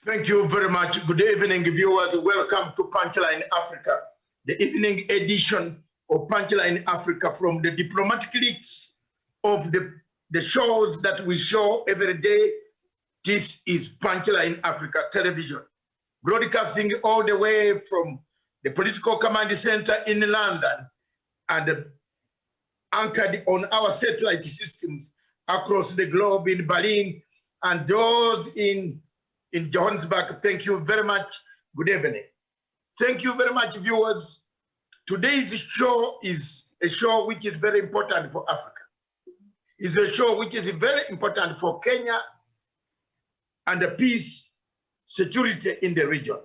Thank you very much. Good evening, viewers. Welcome to Punchline Africa, the evening edition of Punchline Africa from the diplomatic leaks of the shows that we show every day. This is Punchline Africa Television, broadcasting all the way from the Political Command Center in London and anchored on our satellite systems across the globe in Berlin and those in Johannesburg. Thank you very much. Good evening. Thank you very much, viewers. Today's show is a show which is very important for Africa. It's a show which is very important for Kenya and the peace, security in the region.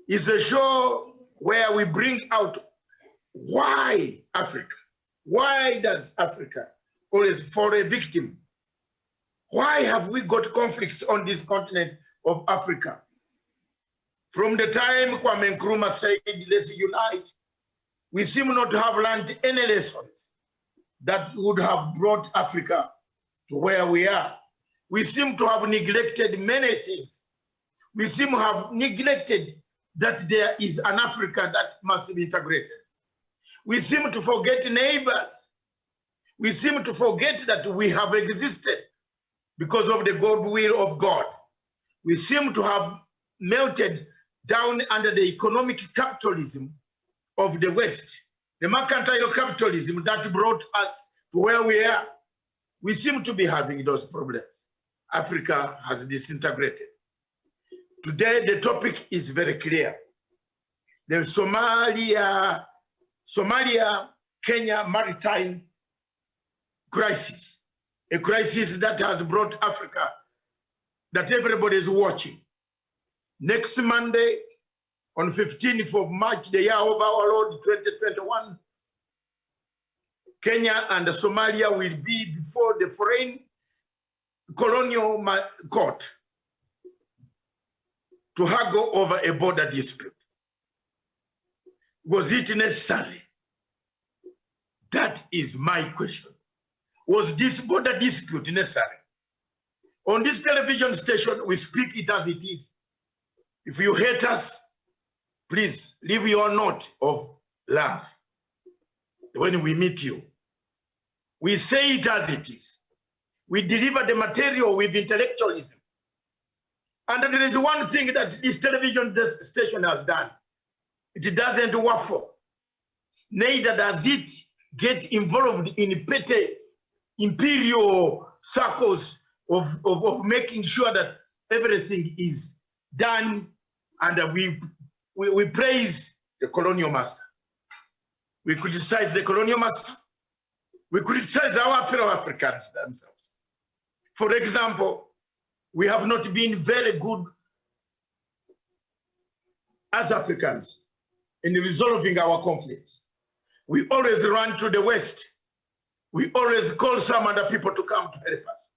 It's a show where we bring out why Africa. Why does Africa always fall a victim? Why have we got conflicts on this continent of Africa? From the time Kwame Nkrumah said, let's unite, we seem not to have learned any lessons that would have brought Africa to where we are. We seem to have neglected many things. We seem to have neglected that there is an Africa that must be integrated. We seem to forget neighbors. We seem to forget that we have existed because of the goodwill of God. We seem to have melted down under the economic capitalism of the West, the mercantile capitalism that brought us to where we are. We seem to be having those problems. Africa has disintegrated. Today, the topic is very clear. The Somalia-Kenya Maritime crisis, a crisis that has brought Africa, that everybody is watching. Next Monday, on 15th of March, the year of our Lord 2021, Kenya and Somalia will be before the Foreign Colonial Court to haggle over a border dispute. Was it necessary? That is my question. Was this border dispute necessary? On this television station, we speak it as it is. If you hate us, please leave your note of love. When we meet you, we say it as it is. We deliver the material with intellectualism. And there is one thing that this television station has done. It doesn't waffle. Neither does it get involved in petty imperial circles of making sure that everything is done, and we praise the colonial master. We criticize the colonial master. We criticize our fellow Africans themselves. For example, we have not been very good as Africans in resolving our conflicts. We always run to the West. We always call some other people to come to help us.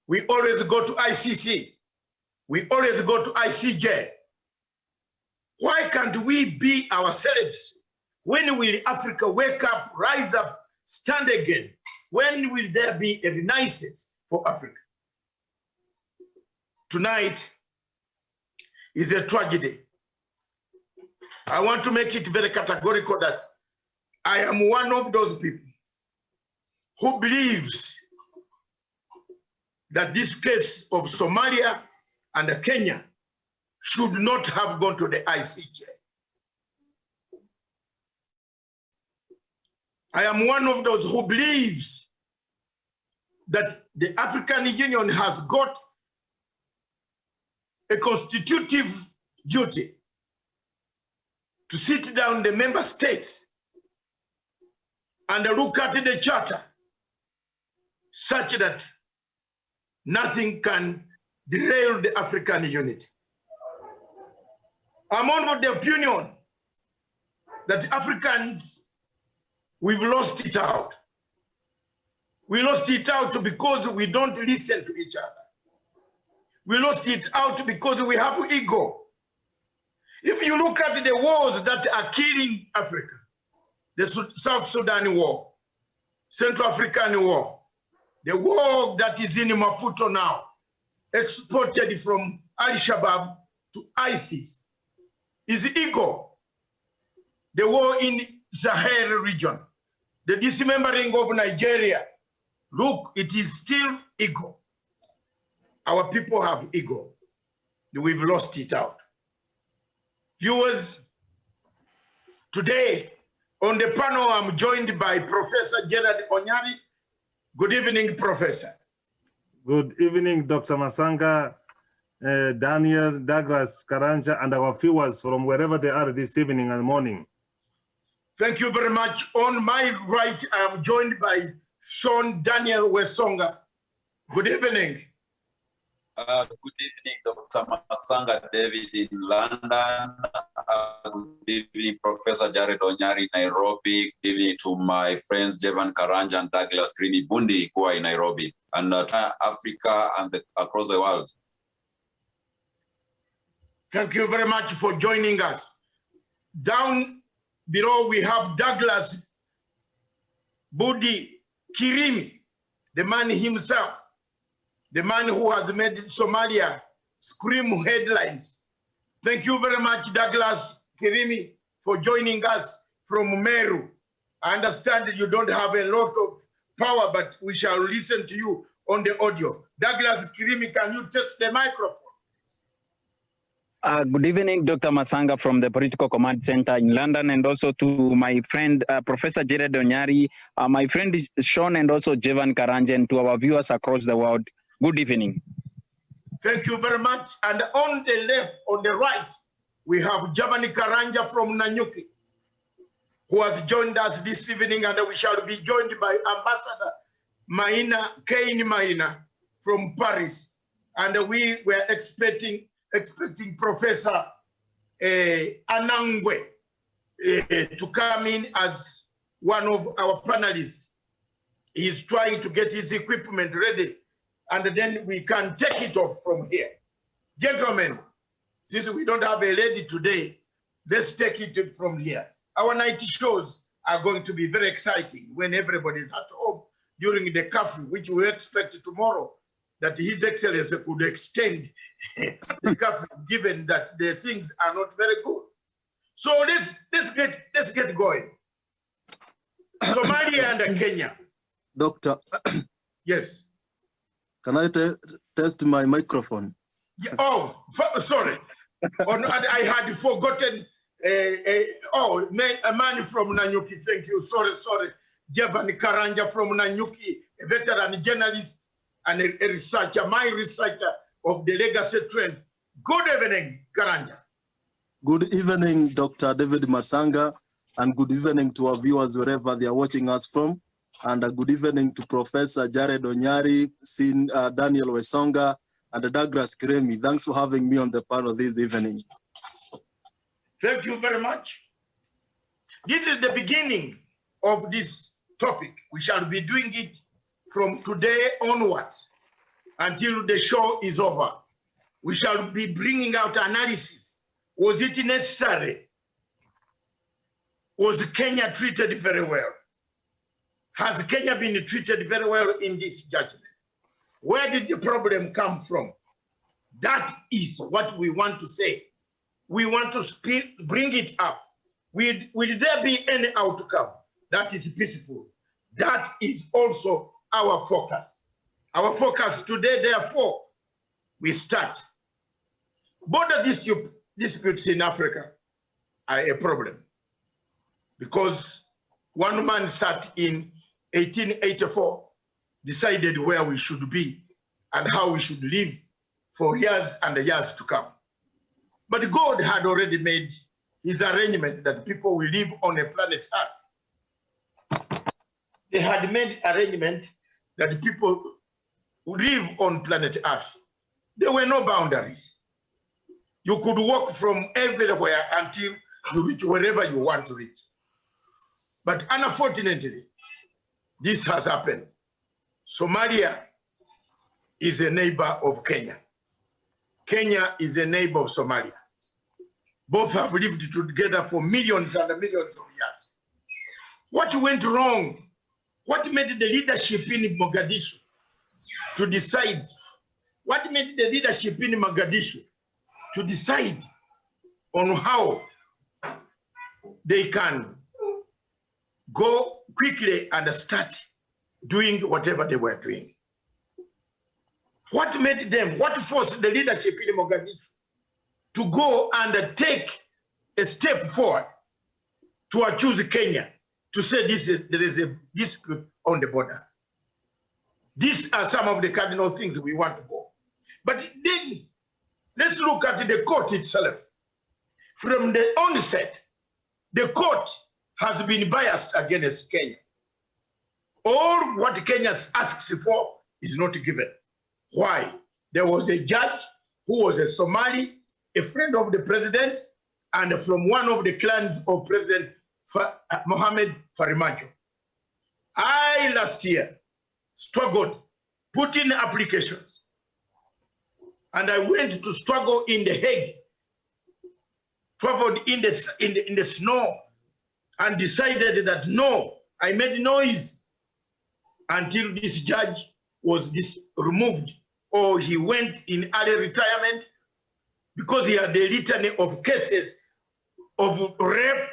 We always go to ICC. We always go to ICJ. Why can't we be ourselves? When will Africa wake up, rise up, stand again? When will there be a renaissance for Africa? Tonight is a tragedy. I want to make it very categorical that I am one of those people who believes that this case of Somalia and Kenya should not have gone to the ICJ. I am one of those who believes that the African Union has got a constitutive duty to sit down the member states and look at the charter such that nothing can derail the African unity. I'm of the opinion that Africans, we've lost it out. We lost it out because we don't listen to each other. We lost it out because we have ego. If you look at the wars that are killing Africa, the South Sudan war, Central African war, the war that is in Maputo now, exported from Al-Shabaab to ISIS is ego. The war in Sahel region, the dismembering of Nigeria. Look, it is still ego. Our people have ego. We've lost it out. Viewers, today on the panel, I'm joined by Professor Gerard Onyari. Good evening, Professor. Good evening, Dr. Masanga, Daniel, Douglas, Karanja, and our viewers from wherever they are this evening and morning. Thank you very much. On my right, I am joined by Sean Daniel Wesonga. Good evening. Good evening, Dr. Masanga David in London. Good evening, Professor Jared Onyari, Nairobi. Good evening to my friends, Jevan Karanja and Douglas Creamy Bundi, who are in Nairobi, and Africa and across the world. Thank you very much for joining us. Down below, we have Douglas Budi Kirimi, the man himself, the man who has made Somalia scream headlines. Thank you very much, Douglas Kirimi, for joining us from Meru. I understand that you don't have a lot of power, but we shall listen to you on the audio. Douglas Kirimi, can you test the microphone? Good evening, Dr. Masanga from the Political Command Center in London, and also to my friend, Professor Jared Onyari, my friend Sean, and also Jevan Karanja, and to our viewers across the world. Good evening. Thank you very much. And on the left, on the right, we have Jevan Karanja from Nanyuki, who has joined us this evening, and we shall be joined by Ambassador Kane Maina from Paris. And we were expecting Professor Anangwe to come in as one of our panelists. He's trying to get his equipment ready, and then we can take it off from here. Gentlemen, since we don't have a lady today, let's take it from here. Our night shows are going to be very exciting when everybody is at home during the curfew, which we expect tomorrow, that His Excellency could extend the curfew, given that the things are not very good. So let's get going. Somalia and Kenya. Doctor. Yes. Can I test my microphone? Yeah, oh, sorry. I had forgotten. A man from Nanyuki. Thank you. Sorry. Jevan Karanja from Nanyuki, a veteran journalist and a researcher, my researcher of the legacy trend. Good evening, Karanja. Good evening, Dr. David Masanga, and good evening to our viewers wherever they are watching us from. And a good evening to Professor Jared Onyari, Daniel Wesonga, and Douglas Kiremi. Thanks for having me on the panel this evening. Thank you very much. This is the beginning of this topic. We shall be doing it from today onwards until the show is over. We shall be bringing out analysis. Was it necessary? Was Kenya treated very well? Has Kenya been treated very well in this judgment? Where did the problem come from? That is what we want to say. We want to bring it up. Will there be any outcome that is peaceful? That is also our focus. Our focus today, therefore, we start. Border disputes in Africa are a problem because one man sat in 1884, decided where we should be and how we should live for years and years to come. But God had already made his arrangement that people will live on a planet Earth. They had made arrangement that people would live on planet Earth. There were no boundaries. You could walk from everywhere until you reach wherever you want to reach. But unfortunately, this has happened. Somalia is a neighbor of Kenya. Kenya is a neighbor of Somalia. Both have lived together for millions and millions of years. What went wrong? What made the leadership in Mogadishu to decide? What made the leadership in Mogadishu to decide on how they can go quickly and start doing whatever they were doing. What made them, what forced the leadership in Mogadishu to go and take a step forward to accuse Kenya to say there is a dispute on the border? These are some of the cardinal things we want to go. But then let's look at the court itself. From the onset, the court has been biased against Kenya. All what Kenya asks for is not given. Why? There was a judge who was a Somali, a friend of the president, and from one of the clans of President Mohamed Farimajo. I, last year, struggled, put in applications, and I went to struggle in The Hague, traveled in the snow, and decided that no, I made noise until this judge was removed, or he went in early retirement because he had a litany of cases of rape,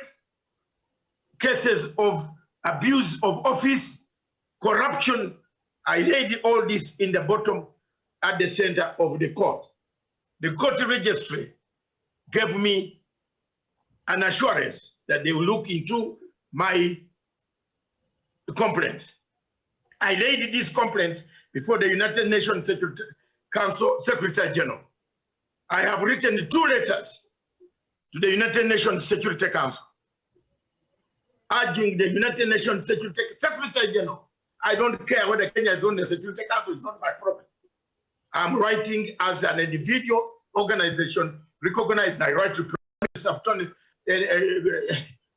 cases of abuse of office, corruption. I laid all this in the bottom at the center of the court. The court registry gave me an assurance that they will look into my complaints. I laid these complaints before the United Nations Secretary General. I have written 2 letters to the United Nations Security Council, urging the United Nations Secretary General. I don't care whether Kenya is on the Security Council, it's not my problem. I'm writing as an individual organization, recognized. I write to Prime Minister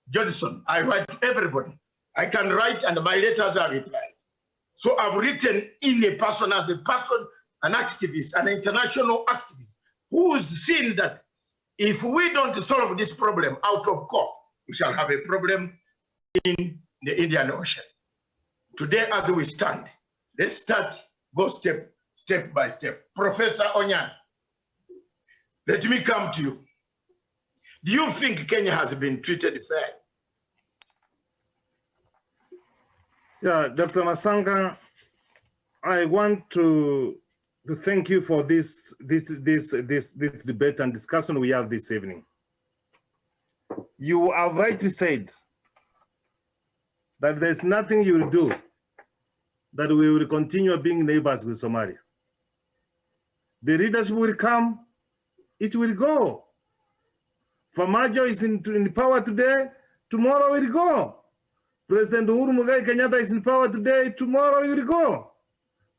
Johnson. I write to everybody. I can write, and my letters are replied. So I've written in a person, as a person, an activist, an international activist, who's seen that if we don't solve this problem out of court, we shall have a problem in the Indian Ocean. Today, as we stand, let's go step by step. Professor Onyan, let me come to you. Do you think Kenya has been treated fair? Yeah, Dr. Masanga, I want to thank you for this debate and discussion we have this evening. You have rightly said that there's nothing you will do that we will continue being neighbors with Somalia. The leadership will come, it will go. Famajo is in power today, tomorrow will go. President Uhuru Muigai Kenyatta is in power today, tomorrow he will go.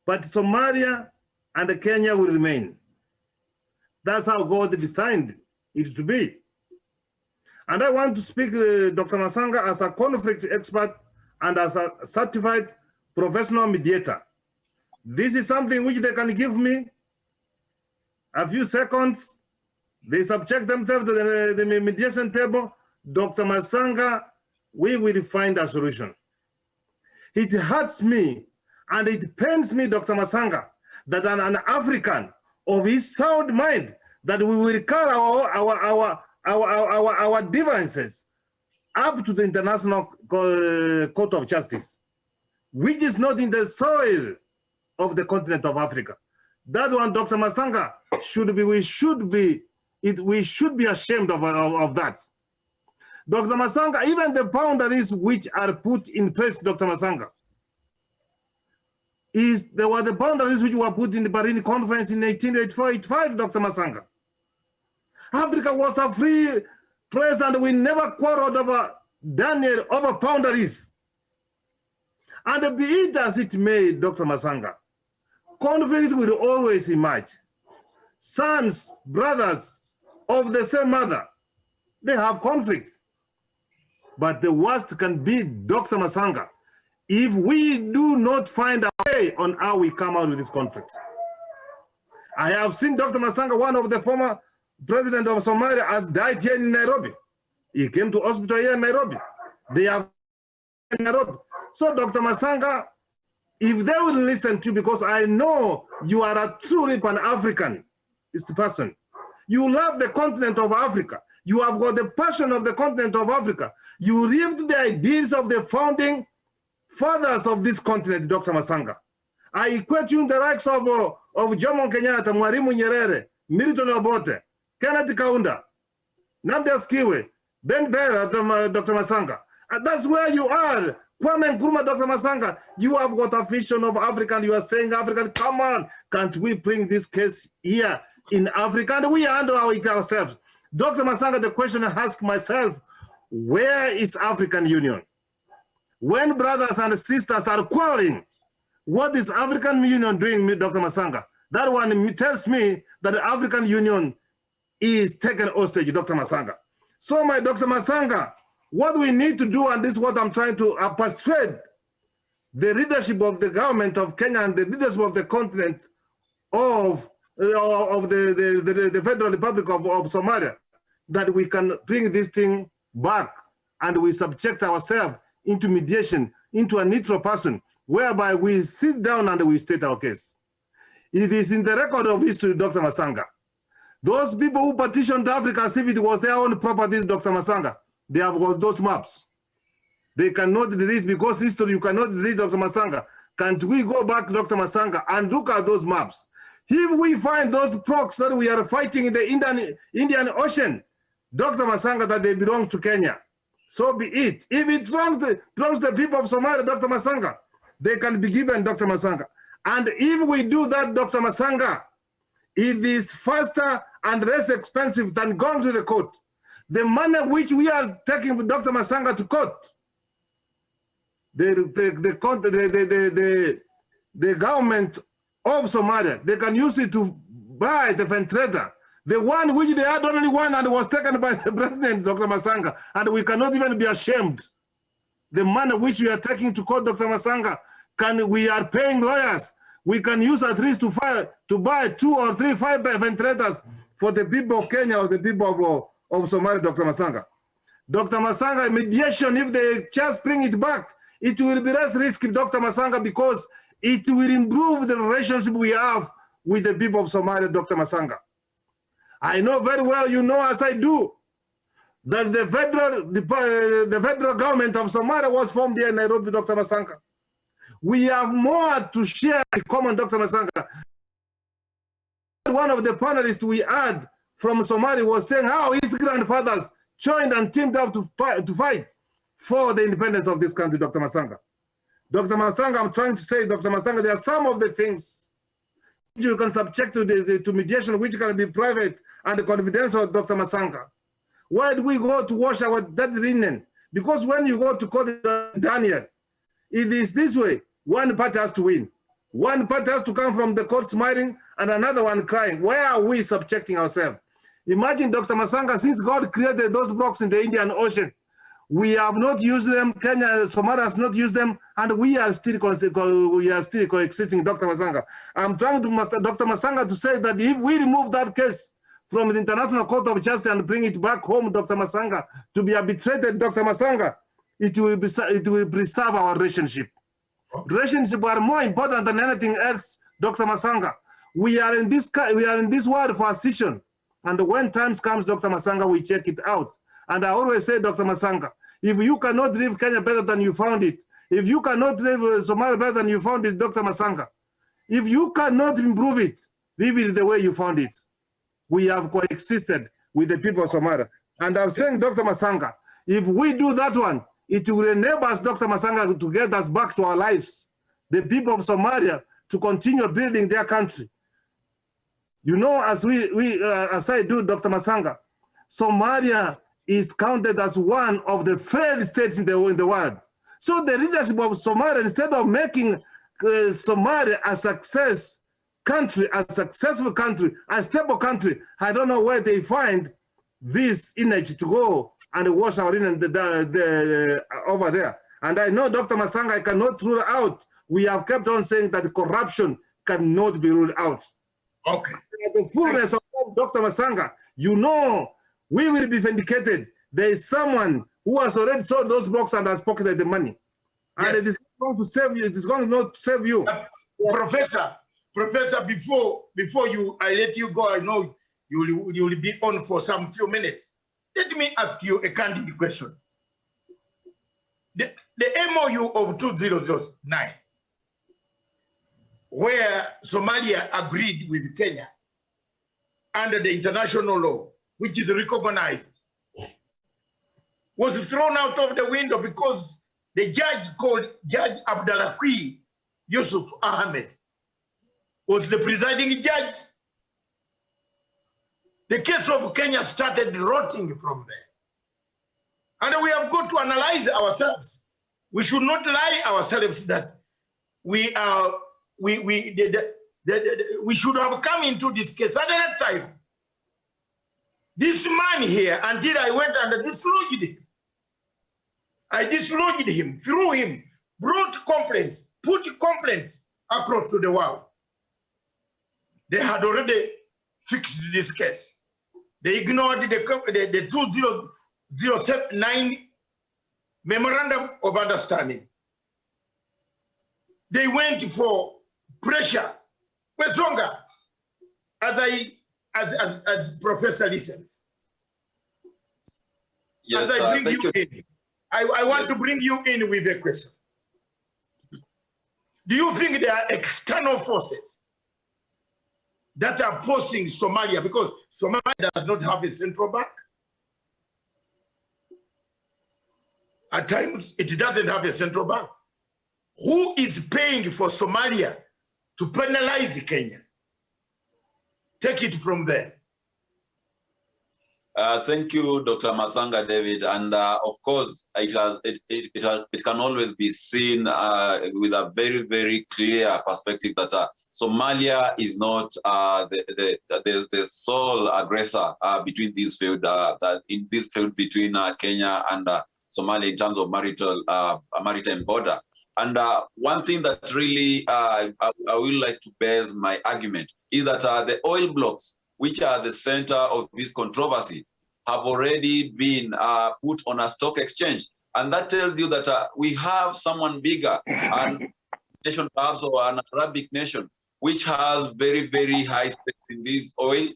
But Somalia and Kenya will remain. That's how God designed it to be. And I want to speak, Dr. Masanga, as a conflict expert and as a certified professional mediator. This is something which they can give me a few seconds. They subject themselves to the mediation table. Dr. Masanga, we will find a solution. It hurts me and it pains me, Dr. Masanga, that an African of his sound mind, that we will carry our differences up to the International Court of Justice, which is not in the soil of the continent of Africa. That one, Dr. Masanga, we should be ashamed of that. Dr. Masanga, even the boundaries which are put in place, Dr. Masanga, there were the boundaries which were put in the Berlin Conference in 1884-85, Dr. Masanga. Africa was a free place and we never quarreled over boundaries. And be it as it may, Dr. Masanga, conflict will always emerge. Sons, brothers of the same mother, they have conflict. But the worst can be, Dr. Masanga, if we do not find a way on how we come out of this conflict. I have seen Dr. Masanga, one of the former president of Somalia, has died here in Nairobi. He came to hospital here in Nairobi. They have in Nairobi. So Dr. Masanga, if they will listen to you, because I know you are a truly Pan-African person, You love the continent of Africa. You have got the passion of the continent of Africa. You lived the ideals of the founding fathers of this continent, Dr. Masanga. I equate you in the likes of Jomo Kenyatta, Mwalimu Nyerere, Milton Obote, Kenneth Kaunda, Namdi Azikiwe, Ben Bella, Dr. Masanga. And that's where you are. Kwame Nkrumah, Dr. Masanga, you have got a vision of Africa, and you are saying, African, come on, can't we bring this case here in Africa? And we handle it ourselves. Dr. Masanga, the question I ask myself, where is African Union? When brothers and sisters are quarreling, what is African Union doing, Dr. Masanga? That one tells me that the African Union is taken hostage, Dr. Masanga. So my Dr. Masanga, what we need to do, and this is what I'm trying to persuade the leadership of the government of Kenya and the leadership of the continent of the Federal Republic of Somalia, that we can bring this thing back and we subject ourselves into mediation, into a neutral person, whereby we sit down and we state our case. It is in the record of history, Dr. Masanga. Those people who petitioned Africa as if it was their own properties, Dr. Masanga, they have got those maps. They cannot delete, because history you cannot delete, Dr. Masanga. Can't we go back, Dr. Masanga, and look at those maps? If we find those procs that we are fighting in the Indian Ocean, Dr. Masanga, that they belong to Kenya, so be it. If it belongs to the people of Somalia, Dr. Masanga, they can be given, Dr. Masanga. And if we do that, Dr. Masanga, it is faster and less expensive than going to the court. The money which we are taking Dr. Masanga to court, the government of Somalia, they can use it to buy the ventilator. The one which they had only one and was taken by the president, Dr. Masanga, and we cannot even be ashamed. The money which we are taking to court, Dr. Masanga, we are paying lawyers. We can use at least to buy 2 or 3, 5 ventilators for the people of Kenya or the people of Somalia, Dr. Masanga. Dr. Masanga, mediation, if they just bring it back, it will be less risky, Dr. Masanga, because it will improve the relationship we have with the people of Somalia, Dr. Masanga. I know very well, you know as I do, that the federal government of Somalia was formed here in Nairobi, Dr. Masanga. We have more to share in common, Dr. Masanga. One of the panelists we had from Somalia was saying how his grandfathers joined and teamed up to fight for the independence of this country, Dr. Masanga. Dr. Masanga, I'm trying to say, Dr. Masanga, there are some of the things which you can subject to mediation, which can be private and confidential, Dr. Masanga. Why do we go to wash our dirty linen? Because when you go to court, Daniel, it is this way. One party has to win. One party has to come from the court smiling and another one crying. Where are we subjecting ourselves? Imagine, Dr. Masanga, since God created those blocks in the Indian Ocean, we have not used them, Kenya, Somalia has not used them, and we are still coexisting, Dr. Masanga. I'm trying to, Dr. Masanga, to say that if we remove that case from the International Court of Justice and bring it back home, Dr. Masanga, to be arbitrated, Dr. Masanga, it will preserve our relationship. Relationships are more important than anything else, Dr. Masanga. We are in this world for a season, and when times comes, Dr. Masanga, we check it out. And I always say, Dr. Masanga, if you cannot leave Kenya better than you found it, if you cannot leave Somalia better than you found it, Dr. Masanga, if you cannot improve it, leave it the way you found it. We have coexisted with the people of Somalia. And I'm saying, Dr. Masanga, if we do that one, it will enable us, Dr. Masanga, to get us back to our lives. The people of Somalia to continue building their country. You know, as as I do, Dr. Masanga, Somalia is counted as one of the failed states in the world. So the leadership of Somalia, instead of making Somalia a success country, a successful country, a stable country, I don't know where they find this energy to go and wash our linen over there. And I know, Dr. Masanga, I cannot rule out. We have kept on saying that corruption cannot be ruled out. Okay. The fullness of Dr. Masanga, you know, we will be vindicated. There is someone who has already sold those blocks and has pocketed the money. Yes. And it is going to save you. It is going to not save you. Professor, before I let you go, I know you will be on for some few minutes. Let me ask you a candid question. The MOU of 2009, where Somalia agreed with Kenya under the international law, which is recognized, was thrown out of the window because the judge called Judge Abdalakwi Yusuf Ahmed was the presiding judge. The case of Kenya started rotting from there. And we have got to analyze ourselves. We should not lie ourselves that we should have come into this case at that time. This man here, until I went and dislodged him. I dislodged him, threw him, brought complaints, put complaints across to the world. They had already fixed this case. They ignored the 2009 Memorandum of Understanding. They went for pressure. Wesonga, as Professor listens. Yes, as I bring you in, I want to bring you in with a question. Do you think there are external forces that are forcing Somalia, because Somalia does not have a central bank? At times, it doesn't have a central bank. Who is paying for Somalia to penalize Kenya? Take it from there. Thank you, Dr. Masanga David. And of course, it can always be seen with a very, very clear perspective that Somalia is not the sole aggressor between this field, in this field between Kenya and Somalia in terms of maritime border. And one thing that really I would like to base my argument is that the oil blocks, which are the center of this controversy, have already been put on a stock exchange. And that tells you that we have someone bigger, and nation perhaps, or an Arabic nation, which has very, very high stakes in these oil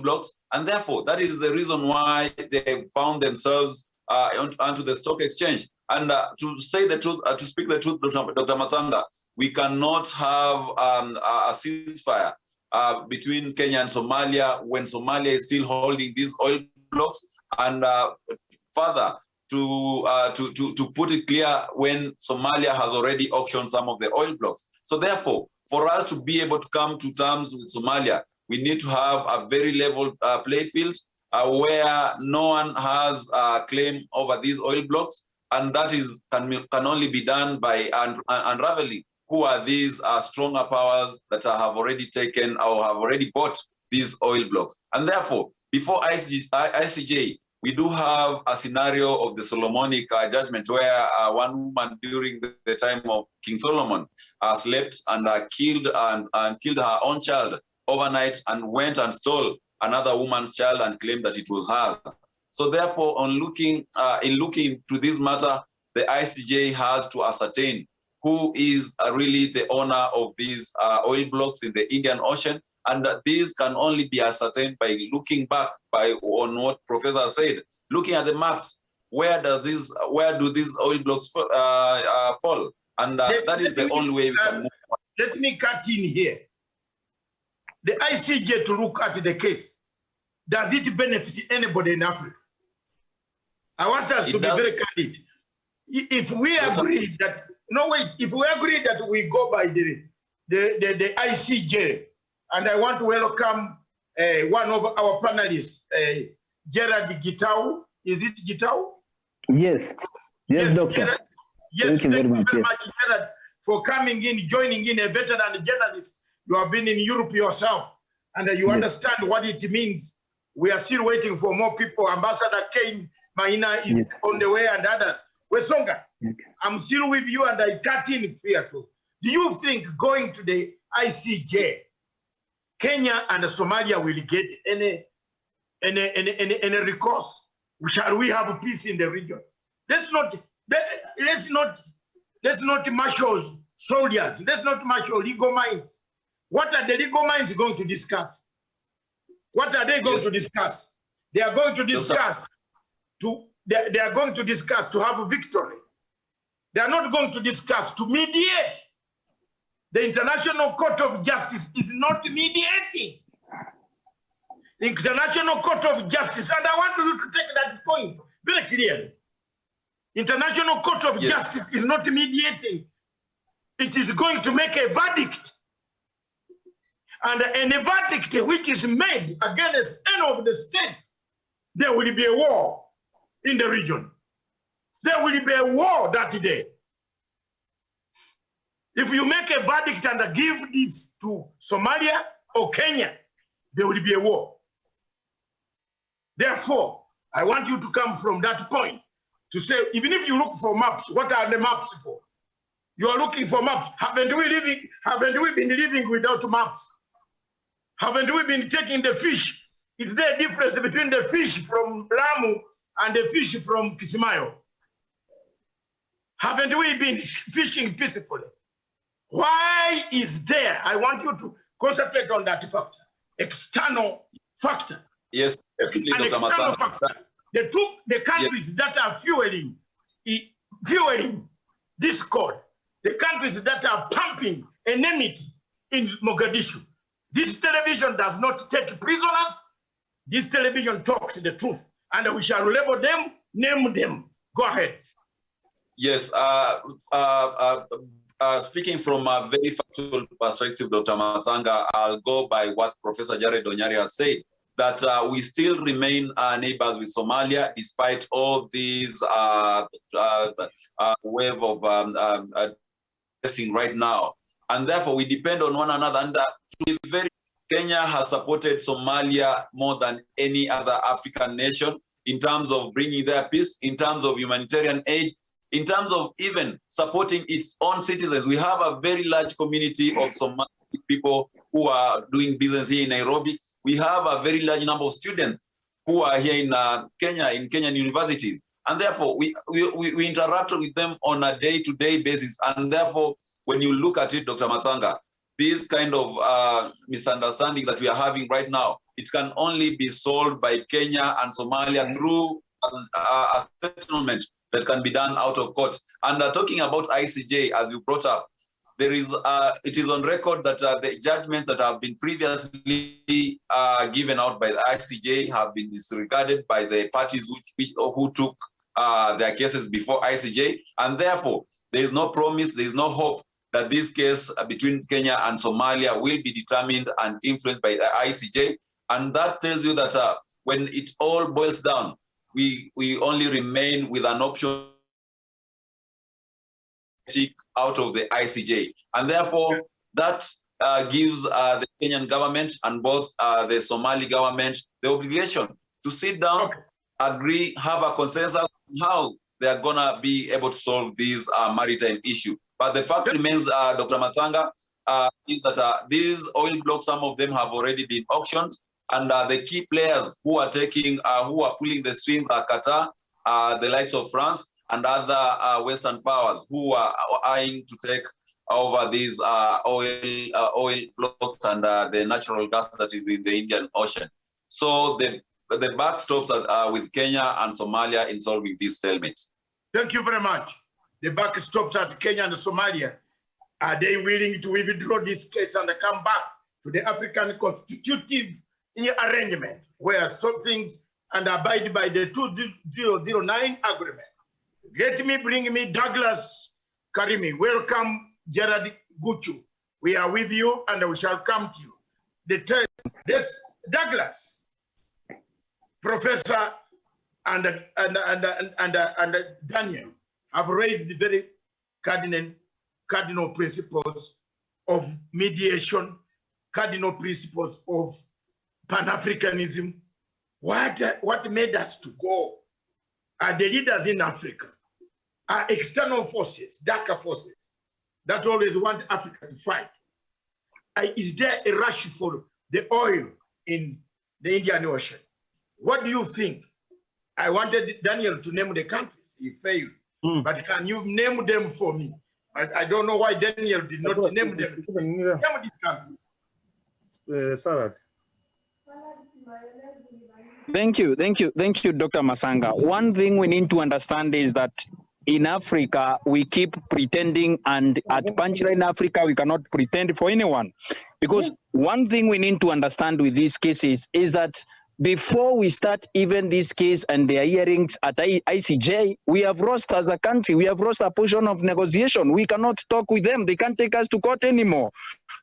blocks. And therefore, that is the reason why they found themselves onto the stock exchange. And to say the truth, to speak the truth, Dr. Masanga, we cannot have a ceasefire between Kenya and Somalia when Somalia is still holding these oil blocks, and further to put it clear, when Somalia has already auctioned some of the oil blocks. So therefore, for us to be able to come to terms with Somalia, we need to have a very level play field where no one has a claim over these oil blocks, and that is can only be done by unraveling who are these stronger powers that have already taken or have already bought these oil blocks. And therefore, before ICJ, we do have a scenario of the Solomonic judgment where one woman during the time of King Solomon slept and killed her own child overnight and went and stole another woman's child and claimed that it was hers. So therefore, in looking to this matter, the ICJ has to ascertain who is really the owner of these oil blocks in the Indian Ocean. And these can only be ascertained by looking back on what Professor said, looking at the maps. Where do these oil blocks fall? And that is the only way we can move on. Let me cut in here. The ICJ to look at the case, does it benefit anybody in Africa? I want us to be very candid. If we agree that, if we agree that we go by the ICJ, and I want to welcome one of our panelists, Gerard Gitau. Is it Gitau? Yes. Yes, Doctor. Gerard, yes, thank you very much, Gerard, for coming in, joining in, a veteran journalist. You have been in Europe yourself, and you understand what it means. We are still waiting for more people. Ambassador Kane Maina is on the way, and others. Wesonga, I'm still with you, and I cut in here too. Do you think going to the ICJ, Kenya and Somalia will get any recourse? Shall we have peace in the region? Let's not marshal soldiers. Let's not marshal legal minds. What are the legal minds going to discuss? What are they going to discuss? They are going to discuss they are going to discuss to have a victory. They are not going to discuss to mediate. The International Court of Justice is not mediating. The International Court of Justice, and I want you to take that point very clearly. International Court of Justice is not mediating. It is going to make a verdict. And any verdict which is made against any of the states, there will be a war in the region. There will be a war that day. If you make a verdict and give this to Somalia or Kenya, there will be a war. Therefore, I want you to come from that point to say, even if you look for maps, what are the maps for? You are looking for maps. Haven't we been living without maps? Haven't we been taking the fish? Is there a difference between the fish from Lamu and the fish from Kismayo? Haven't we been fishing peacefully? Why is there? I want you to concentrate on that factor, external factor. Yes, an external factor. The countries that are fueling discord, the countries that are pumping enmity in Mogadishu. This television does not take prisoners. This television talks the truth, and we shall label them, name them. Go ahead. Yes, speaking from a very factual perspective, Dr. Masanga, I'll go by what Professor Jared Onyari has said, that we still remain neighbors with Somalia, despite all these wave of pressing right now. And therefore, we depend on one another. And Kenya has supported Somalia more than any other African nation in terms of bringing their peace, in terms of humanitarian aid, in terms of even supporting its own citizens. We have a very large community of Somali people who are doing business here in Nairobi. We have a very large number of students who are here in Kenya, in Kenyan universities. And therefore, we interact with them on a day-to-day basis. And therefore, when you look at it, Dr. Masanga, this kind of misunderstanding that we are having right now, it can only be solved by Kenya and Somalia through a settlement that can be done out of court. And talking about ICJ, as you brought up, there is it is on record that the judgments that have been previously given out by the ICJ have been disregarded by the parties who took their cases before ICJ, and therefore there is no promise, there is no hope that this case between Kenya and Somalia will be determined and influenced by the ICJ. And that tells you that when it all boils down, we only remain with an option out of the ICJ. And therefore, that gives the Kenyan government and both the Somali government the obligation to sit down, agree, have a consensus on how they are going to be able to solve this maritime issue. But the fact remains, Dr. Masanga, is that these oil blocks, some of them have already been auctioned, and the key players who are taking, who are pulling the strings are Qatar, the likes of France, and other Western powers who are eyeing to take over these oil blocks and the natural gas that is in the Indian Ocean. So the backstops are with Kenya and Somalia in solving these stalemates. Thank you very much. The backstops at Kenya and Somalia, are they willing to withdraw this case and come back to the African constitutive arrangement where some things and abide by the 2009 agreement? Let me bring me Douglas Karimi. Welcome, Gerard Guchu. We are with you and we shall come to you. This Douglas, Professor and Daniel have raised the very cardinal principles of mediation, cardinal principles of Pan-Africanism. What made us to go? Are the leaders in Africa are external forces, darker forces, that always want Africa to fight. Is there a rush for the oil in the Indian Ocean? What do you think? I wanted Daniel to name the countries. He failed. But can you name them for me? I don't know why Daniel did not name them. Name these countries. Thank you, Dr. Masanga. One thing we need to understand is that in Africa, we keep pretending, and at Punchline Africa, we cannot pretend for anyone. Because one thing we need to understand with these cases is that before we start even this case and their hearings at ICJ, we have lost as a country. We have lost a portion of negotiation. We cannot talk with them. They can't take us to court anymore.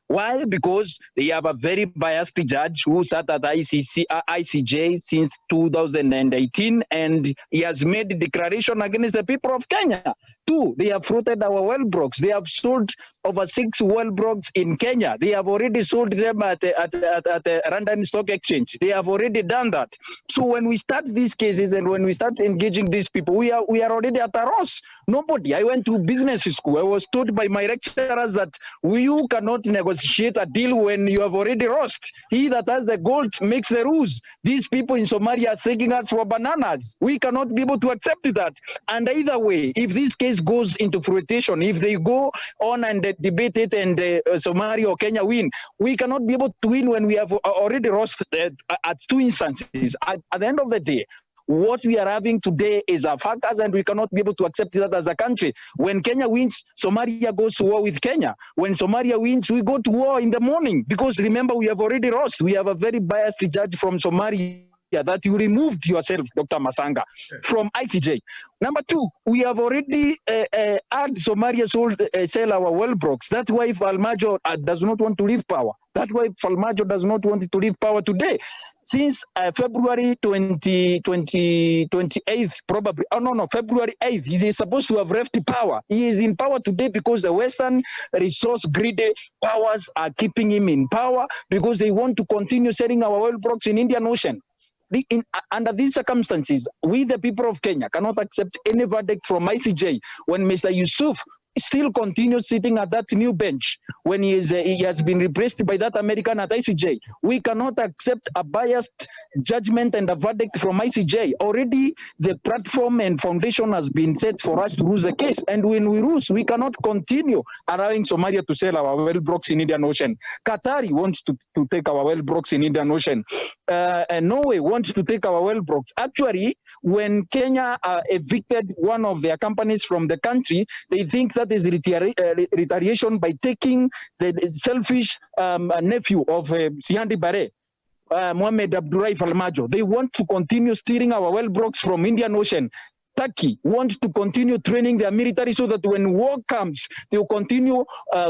Why? Because they have a very biased judge who sat at ICJ since 2018, and he has made a declaration against the people of Kenya. Two, they have floated our well blocks. They have sold over 6 well blocks in Kenya. They have already sold them at the London Stock Exchange. They have already done that. So when we start these cases and when we start engaging these people, we are already at a loss. Nobody. I went to business school. I was told by my lecturers that you cannot negotiate a deal when you have already lost. He that has the gold makes the rules. These people in Somalia are taking us for bananas. We cannot be able to accept that. And either way, if this case goes into fruition, if they go on and debate it and Somalia or Kenya win, we cannot be able to win when we have already lost at 2 instances. At the end of the day, what we are having today is a fracas, and we cannot be able to accept that as a country. When Kenya wins, Somalia goes to war with Kenya. When Somalia wins, we go to war in the morning, because remember, we have already lost. We have a very biased judge from Somalia that you removed yourself, Dr. Masanga, from ICJ. Number 2, we have already had Somalia sell our well blocks. That's why Falmajo does not want to leave power. That's why Falmajo does not want to leave power today. Since February 28th, probably, February 8th, he is supposed to have left power. He is in power today because the Western resource greedy powers are keeping him in power, because they want to continue selling our oil blocks in Indian Ocean. Under these circumstances, we, the people of Kenya, cannot accept any verdict from ICJ when Mr. Yusuf still continues sitting at that new bench when he has been replaced by that American at ICJ. We cannot accept a biased judgment and a verdict from ICJ. Already the platform and foundation has been set for us to lose the case. And when we lose, we cannot continue allowing Somalia to sell our well blocks in Indian Ocean. Qatari wants to take our well blocks in Indian Ocean. And Norway wants to take our well blocks. Actually, when Kenya evicted one of their companies from the country, they think that is retaliation by taking the selfish nephew of Siandi Barre, Mohamed Abdullahi Falmajo. They want to continue stealing our well blocks from Indian Ocean. Turkey wants to continue training their military so that when war comes, they will continue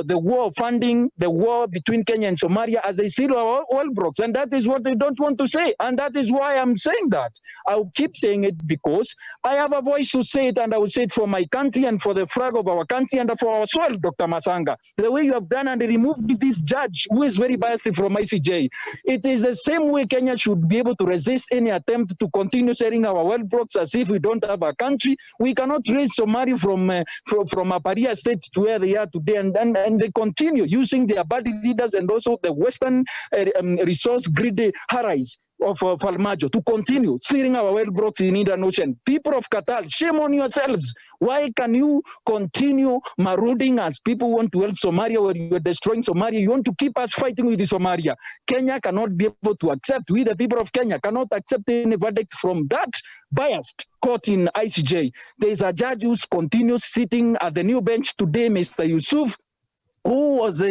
the war, funding the war between Kenya and Somalia as they steal our oil blocks. And that is what they don't want to say. And that is why I'm saying that. I'll keep saying it because I have a voice to say it, and I will say it for my country and for the flag of our country and for our soil, Dr. Masanga. The way you have done and removed this judge who is very biased from ICJ, it is the same way Kenya should be able to resist any attempt to continue selling our oil blocks as if we don't have a country. We cannot raise Somalia from a pariah state to where they are today, and they continue using their body leaders and also the Western resource greedy allies of Falmajo to continue stealing our well blocks in Indian Ocean. People of Qatar, shame on yourselves. Why can you continue marauding as people want to help Somalia where you are destroying Somalia? You want to keep us fighting with Somalia. Kenya cannot be able to accept, we the people of Kenya cannot accept any verdict from that biased court in ICJ. There is a judge who continues sitting at the new bench today, Mr. Yusuf, who was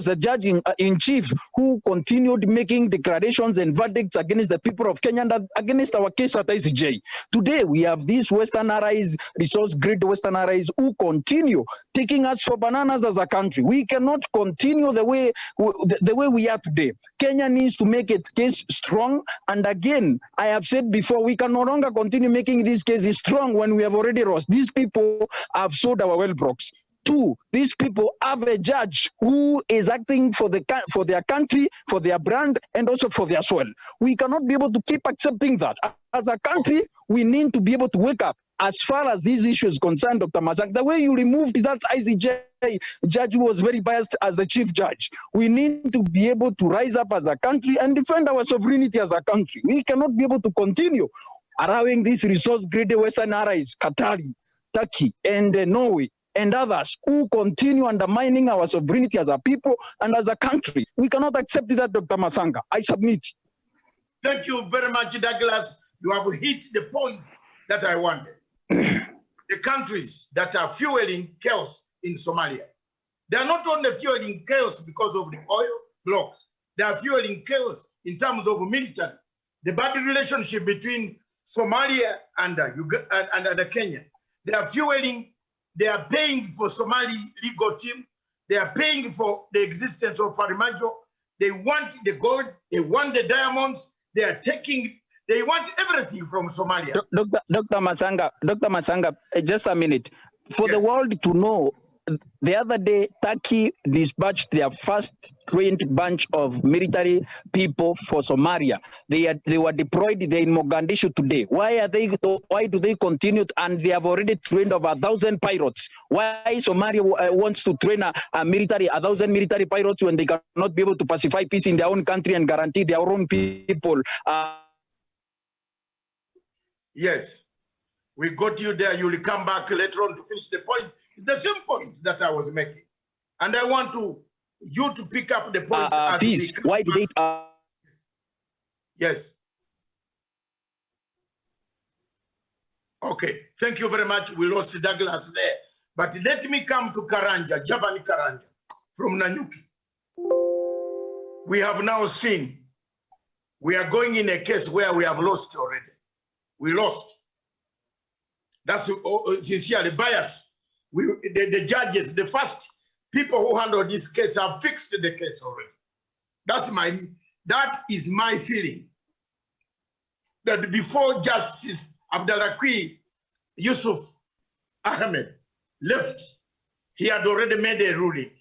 a judge in chief, who continued making declarations and verdicts against the people of Kenya and against our case at ICJ. Today, we have these Western allies, resource grid Western allies, who continue taking us for bananas as a country. We cannot continue the way we are today. Kenya needs to make its case strong. And again, I have said before, we can no longer continue making these cases strong when we have already lost. These people have sold our well blocks. Two, these people have a judge who is acting for their country, for their brand, and also for their soil. We cannot be able to keep accepting that. As a country, we need to be able to wake up. As far as these issues concerned, Dr. Mazak, the way you removed that ICJ judge who was very biased as the chief judge, we need to be able to rise up as a country and defend our sovereignty as a country. We cannot be able to continue allowing these resource-greedy Western allies, Qatari, Turkey, and Norway, and others who continue undermining our sovereignty as a people and as a country. We cannot accept that, Dr. Masanga. I submit. Thank you very much, Douglas. You have hit the point that I wanted. The countries that are fueling chaos in Somalia, they are not only fueling chaos because of the oil blocks, they are fueling chaos in terms of military. The bad relationship between Somalia and Kenya, they are fueling, they are paying for Somali legal team, they are paying for the existence of Farimajo, they want the gold, they want the diamonds, they are taking, they want everything from Somalia. Dr. Masanga, just a minute. For the world to know, the other day, Turkey dispatched their first trained bunch of military people for Somalia. They were deployed there in Mogadishu today. Why do they continue? And they have already trained over 1,000 pilots. Why Somalia wants to train a 1,000 military pilots when they cannot be able to pacify peace in their own country and guarantee their own people? Yes, we got you there. You will come back later on to finish the point. The same point that I was making. And I want you to pick up the points. Peace. Why do they? Yes. Okay, thank you very much. We lost Douglas there. But let me come to Karanja, Javan Karanja, from Nanyuki. We have now seen, we are going in a case where we have lost already. We lost. That's sincerely biased. The judges, the first people who handled this case have fixed the case already. That is my feeling. That before Justice Abdalakwi Yusuf Ahmed left, he had already made a ruling.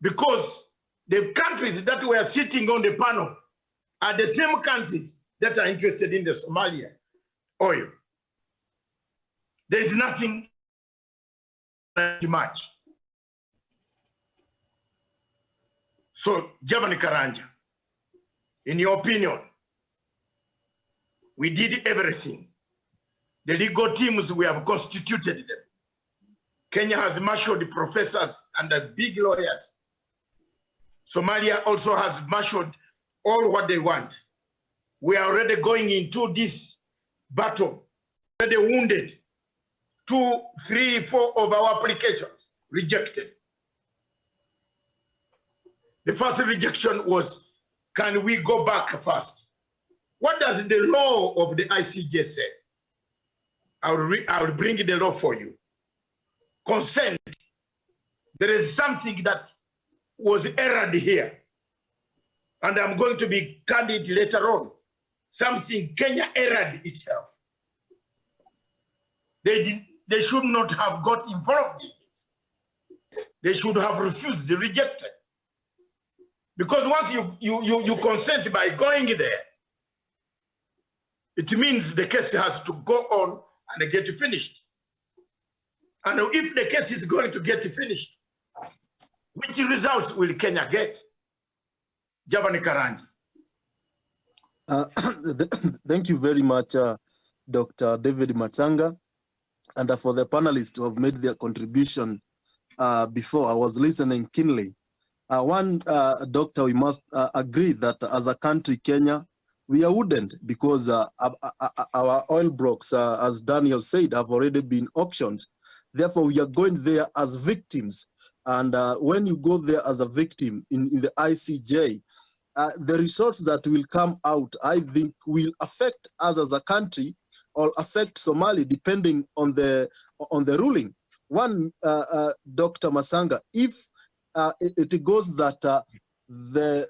Because the countries that were sitting on the panel are the same countries that are interested in the Somalia oil. There is nothing much. So, Javan Karanja, in your opinion, we did everything. The legal teams, we have constituted them. Kenya has marshaled professors and big lawyers. Somalia also has marshaled all what they want. We are already going into this battle, already wounded. 2, 3, 4 of our applications rejected. The first rejection was, can we go back first? What does the law of the ICJ say? I'll bring the law for you. Consent. There is something that was erred here. And I'm going to be candid later on. Something Kenya erred itself. They should not have got involved in this. They should have refused, rejected. Because once you consent by going there, it means the case has to go on and get finished. And if the case is going to get finished, which results will Kenya get? Javan Karanja. Thank you very much, Dr. David Matsanga. And for the panelists who have made their contribution before, I was listening keenly. Doctor, we must agree that as a country, Kenya, we are wooden because our oil blocks, as Daniel said, have already been auctioned. Therefore, we are going there as victims. And when you go there as a victim in the ICJ, the results that will come out, I think, will affect us as a country or affect Somalia, depending on the ruling. One, Dr. Masanga, if it goes that the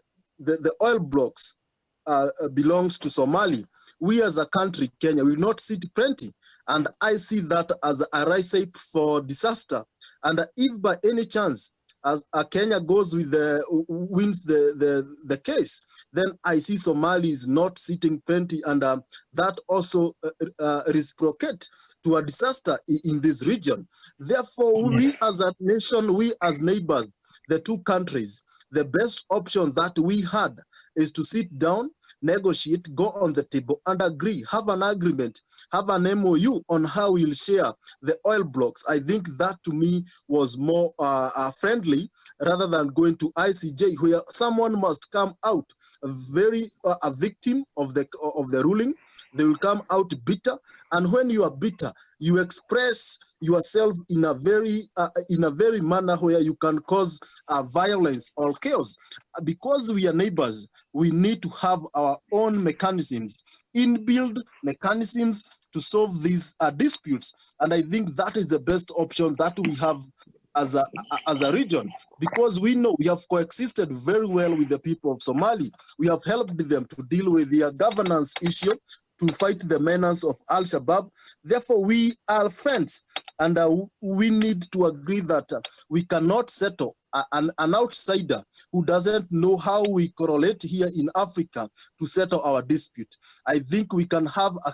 oil blocks belongs to Somalia, we as a country, Kenya, will not sit plenty. And I see that as a recipe for disaster. And if by any chance, as Kenya goes with wins the case, then I see Somalia is not sitting plenty, and that also reciprocate to a disaster in this region. Therefore, we as a nation, we as neighbors, the two countries, the best option that we had is to sit down negotiate, go on the table and agree, have an agreement, have an MOU on how we'll share the oil blocks. I think that to me was more friendly rather than going to ICJ, where someone must come out a victim of the ruling. They will come out bitter, and when you are bitter, you express yourself in a very manner where you can cause violence or chaos. Because we are neighbors, we need to have our own mechanisms, inbuilt mechanisms to solve these disputes. And I think that is the best option that we have as a region, because we know we have coexisted very well with the people of Somali. We have helped them to deal with their governance issue, to fight the menace of Al-Shabaab. Therefore, we are friends, and we need to agree that we cannot settle an outsider who doesn't know how we correlate here in Africa to settle our dispute. I think we can have a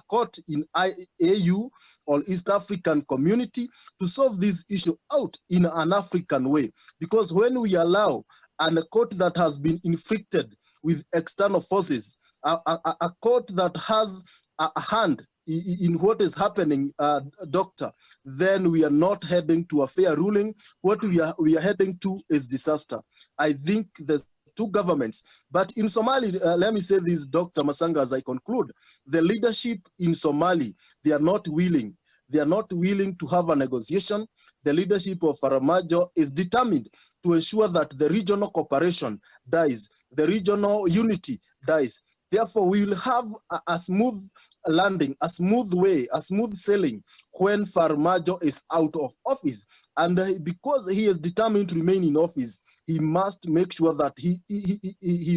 court in AU or East African community to solve this issue out in an African way. Because when we allow a court that has been inflicted with external forces, a court that has a hand in what is happening, doctor, then we are not heading to a fair ruling. What we are heading to is disaster. I think the two governments, but in Somali, let me say this, Dr. Masanga, as I conclude, the leadership in Somali, they are not willing. They are not willing to have a negotiation. The leadership of Faramajo is determined to ensure that the regional cooperation dies, the regional unity dies. Therefore, we will have a smooth landing, a smooth way, a smooth sailing when Farmajo is out of office. And because he is determined to remain in office, he must make sure that he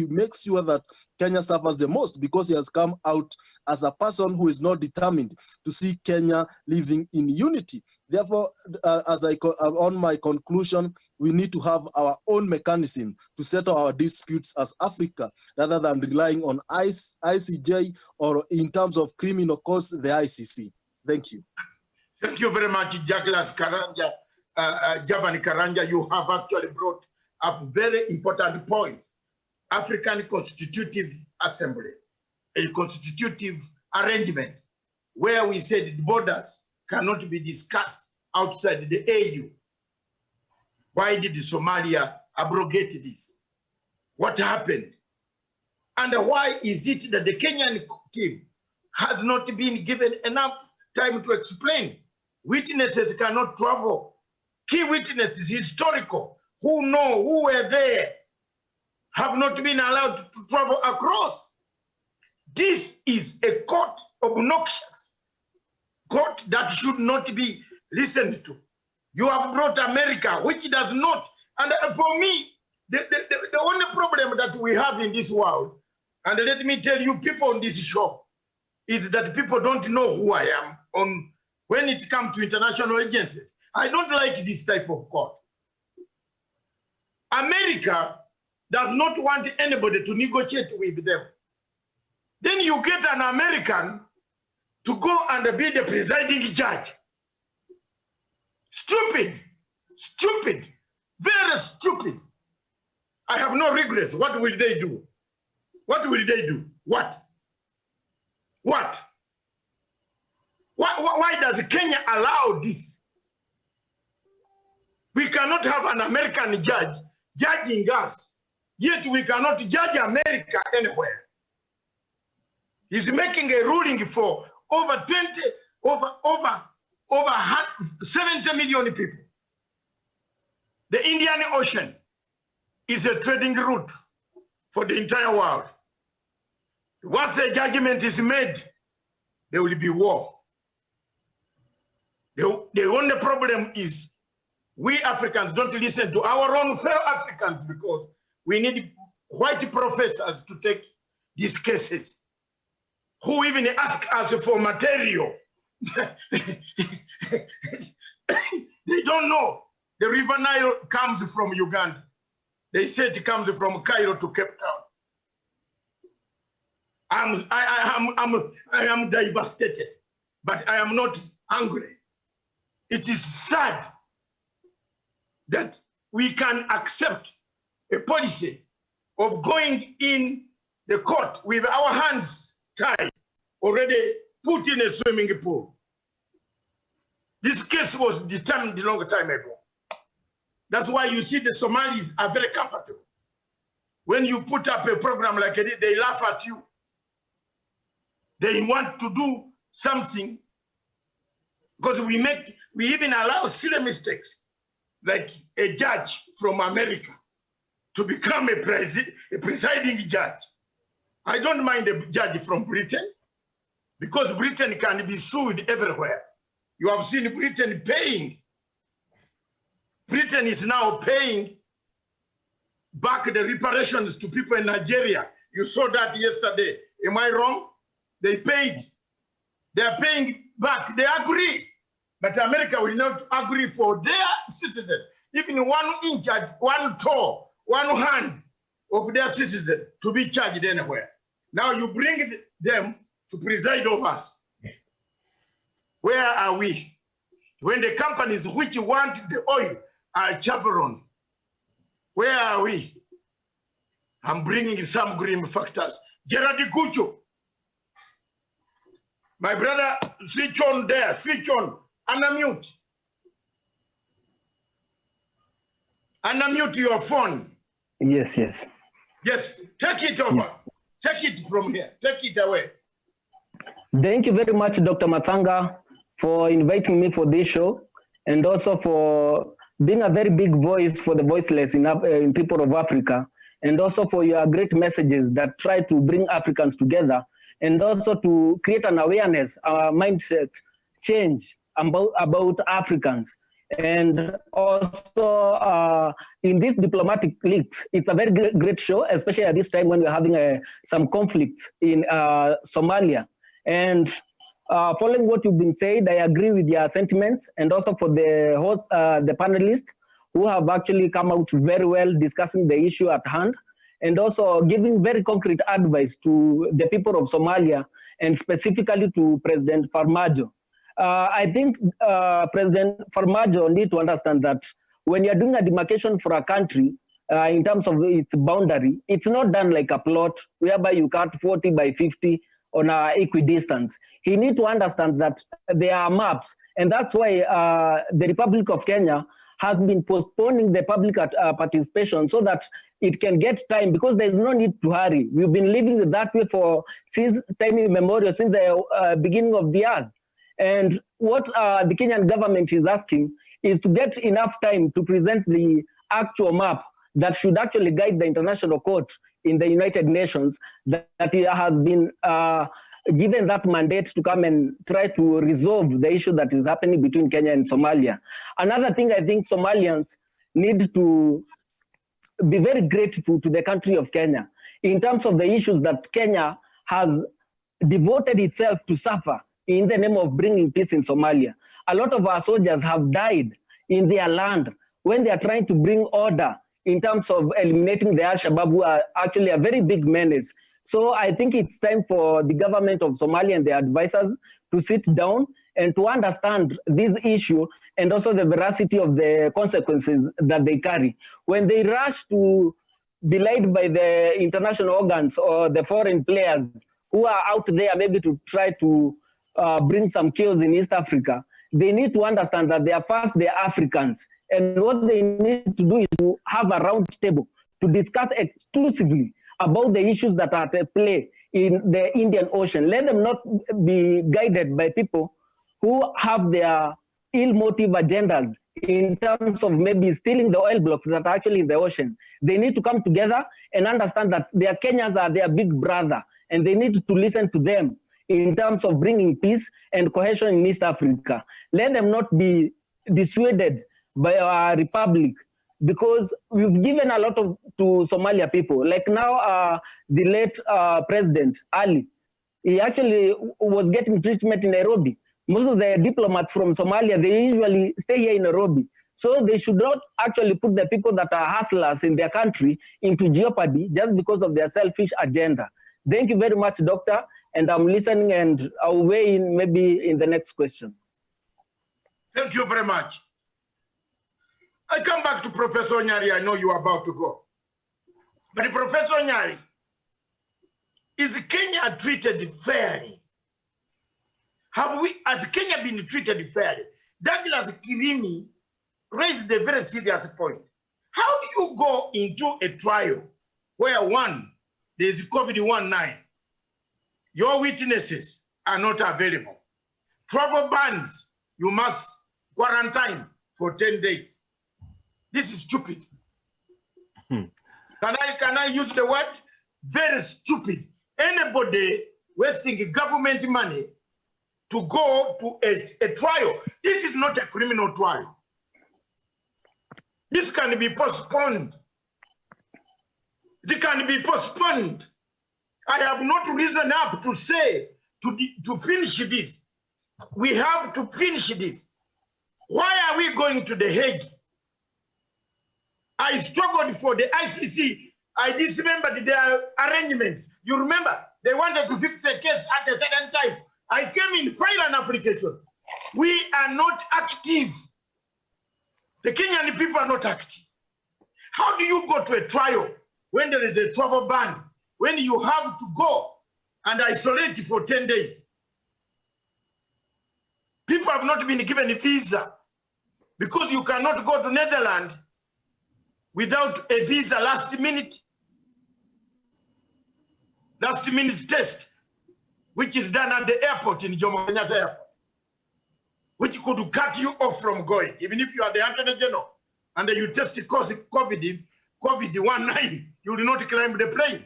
makes sure that Kenya suffers the most, because he has come out as a person who is not determined to see Kenya living in unity. Therefore, on my conclusion, we need to have our own mechanism to settle our disputes as Africa, rather than relying on ICJ or in terms of criminal courts, the ICC. Thank you. Thank you very much, Douglas Karanja. Javan Karanja, you have actually brought up very important points. African Constitutive Assembly, a constitutive arrangement where we said the borders cannot be discussed outside the AU. Why did Somalia abrogate this? What happened? And why is it that the Kenyan team has not been given enough time to explain? Witnesses cannot travel. Key witnesses, historical, who know, who were there, have not been allowed to travel across. This is a court obnoxious, court that should not be listened to. You have brought America, which does not. And for me, the only problem that we have in this world, and let me tell you, people on this show, is that people don't know who I am on when it comes to international agencies. I don't like this type of court. America does not want anybody to negotiate with them. Then you get an American to go and be the presiding judge. Stupid, stupid, very stupid. I have no regrets. What will they do? What will they do? What? What? Why does Kenya allow this? We cannot have an American judge judging us, yet we cannot judge America anywhere. He's making a ruling for over 70 million people. The Indian Ocean is a trading route for the entire world. Once a judgment is made, there will be war. The only problem is we Africans don't listen to our own fellow Africans, because we need white professors to take these cases, who even ask us for material. They don't know. The River Nile comes from Uganda. They say it comes from Cairo to Cape Town. I am devastated, but I am not angry. It is sad that we can accept a policy of going in the court with our hands tied, already put in a swimming pool. This case was determined a long time ago. That's why you see the Somalis are very comfortable. When you put up a program like it, they laugh at you. They want to do something because we even allow silly mistakes, like a judge from America to become a presiding judge. I don't mind a judge from Britain because Britain can be sued everywhere. You have seen Britain paying. Britain is now paying back the reparations to people in Nigeria. You saw that yesterday. Am I wrong? They paid. They are paying back. They agree. But America will not agree for their citizen. Even 1 inch, 1 toe, 1 hand of their citizen to be charged anywhere. Now you bring them to preside over us. Where are we? When the companies which want the oil are Chevron, where are we? I'm bringing some grim factors. Gerard Kucho, my brother, switch on there, switch on, unmute. Unmute your phone. Yes, yes. Yes, take it over. Yes. Take it from here, take it away. Thank you very much, Dr. Masanga, for inviting me for this show, and also for being a very big voice for the voiceless in people of Africa, and also for your great messages that try to bring Africans together, and also to create an awareness, mindset change about Africans. And also in these diplomatic leaks, it's a very great show, especially at this time when we're having some conflict in Somalia. And following what you've been saying, I agree with your sentiments, and also for the host, the panelists who have actually come out very well discussing the issue at hand, and also giving very concrete advice to the people of Somalia, and specifically to President Farmajo. I think President Farmajo needs to understand that when you're doing a demarcation for a country in terms of its boundary, it's not done like a plot whereby you cut 40 by 50 on equidistance. He needs to understand that there are maps, and that's why the Republic of Kenya has been postponing the public participation so that it can get time, because there's no need to hurry. We've been living that way since time immemorial, since the beginning of the earth. And what the Kenyan government is asking is to get enough time to present the actual map that should actually guide the international court in the United Nations that it has been given that mandate to come and try to resolve the issue that is happening between Kenya and Somalia. Another thing I think Somalians need to be very grateful to the country of Kenya in terms of the issues that Kenya has devoted itself to suffer in the name of bringing peace in Somalia. A lot of our soldiers have died in their land when they are trying to bring order in terms of eliminating the Al-Shabaab, who are actually a very big menace. So I think it's time for the government of Somalia and their advisors to sit down and to understand this issue, and also the veracity of the consequences that they carry. When they rush to be led by the international organs or the foreign players who are out there maybe to try to bring some chaos in East Africa, they need to understand that they are Africans. And what they need to do is to have a round table to discuss exclusively about the issues that are at play in the Indian Ocean. Let them not be guided by people who have their ill motive agendas in terms of maybe stealing the oil blocks that are actually in the ocean. They need to come together and understand that their Kenyans are their big brother, and they need to listen to them in terms of bringing peace and cohesion in East Africa. Let them not be dissuaded by our republic, because we've given a lot to Somalia people. Like now, the late President Ali, he actually was getting treatment in Nairobi. Most of the diplomats from Somalia, they usually stay here in Nairobi. So they should not actually put the people that are hustlers in their country into jeopardy just because of their selfish agenda. Thank you very much, Doctor. And I'm listening, and I'll weigh in maybe in the next question. Thank you very much. I come back to Professor Nyari. I know you are about to go. But Professor Nyari, Is Kenya treated fairly? Have we, as Kenya, been treated fairly? Douglas Kirimi raised a very serious point. How do you go into a trial where one, there is COVID-19, your witnesses are not available, travel bans, you must quarantine for 10 days. This is stupid. Can I use the word? Very stupid. Anybody wasting government money to go to a trial. This is not a criminal trial. This can be postponed. It can be postponed. I have not risen up to say to finish this. We have to finish this. Why are we going to The Hague? I struggled for the ICC. I dismembered their arrangements. You remember, they wanted to fix a case at a certain time. I came in, filed an application. We are not active. The Kenyan people are not active. How do you go to a trial when there is a travel ban, when you have to go and isolate for 10 days? People have not been given a visa because you cannot go to Netherlands without a visa last minute test, which is done at the airport in Jomo Kenyatta Airport, which could cut you off from going. Even if you are the Attorney General and you test COVID-19, you will not climb the plane.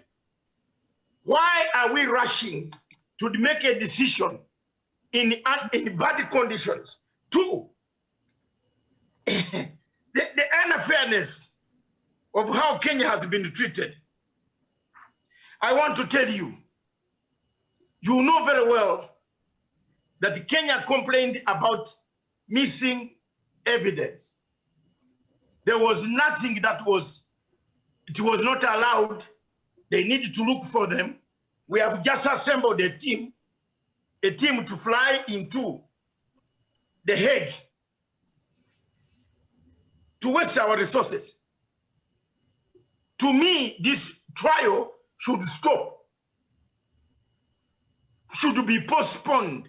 Why are we rushing to make a decision in bad conditions? Two, the unfairness of how Kenya has been treated. I want to tell you, you know very well that Kenya complained about missing evidence. There was nothing that was, it was not allowed. They needed to look for them. We have just assembled a team to fly into The Hague to waste our resources. To me, this trial should stop, should be postponed.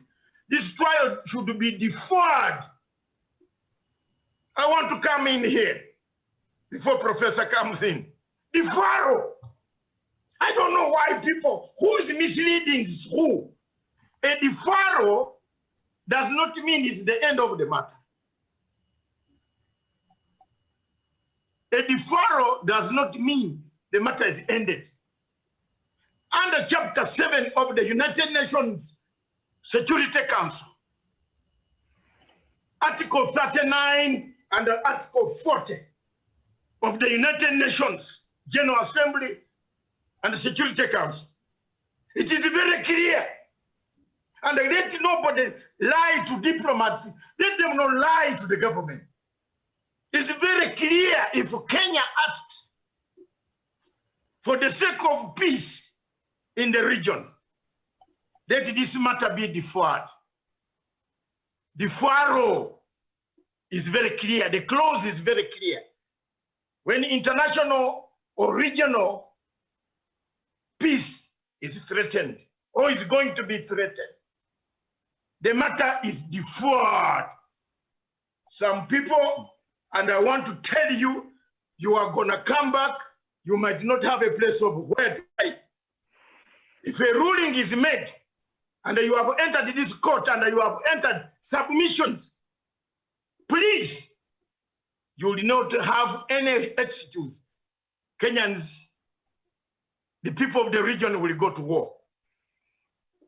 This trial should be deferred. I want to come in here before Professor comes in. Deferral. I don't know why people, who is misleading who? A deferral does not mean it's the end of the matter. A deferral does not mean the matter is ended. Under Chapter 7 of the United Nations Security Council, Article 39 and Article 40 of the United Nations General Assembly and the Security Council, it is very clear. And let nobody lie to diplomats. Let them not lie to the government. It's very clear if Kenya asks for the sake of peace in the region, let this matter be deferred. Deferral is very clear. The clause is very clear. When international or regional peace is threatened or is going to be threatened, the matter is deferred. Some people, and I want to tell you, you are going to come back, you might not have a place of where to hide. If a ruling is made and you have entered this court and you have entered submissions, please, you will not have any excuse. Kenyans, the people of the region will go to war.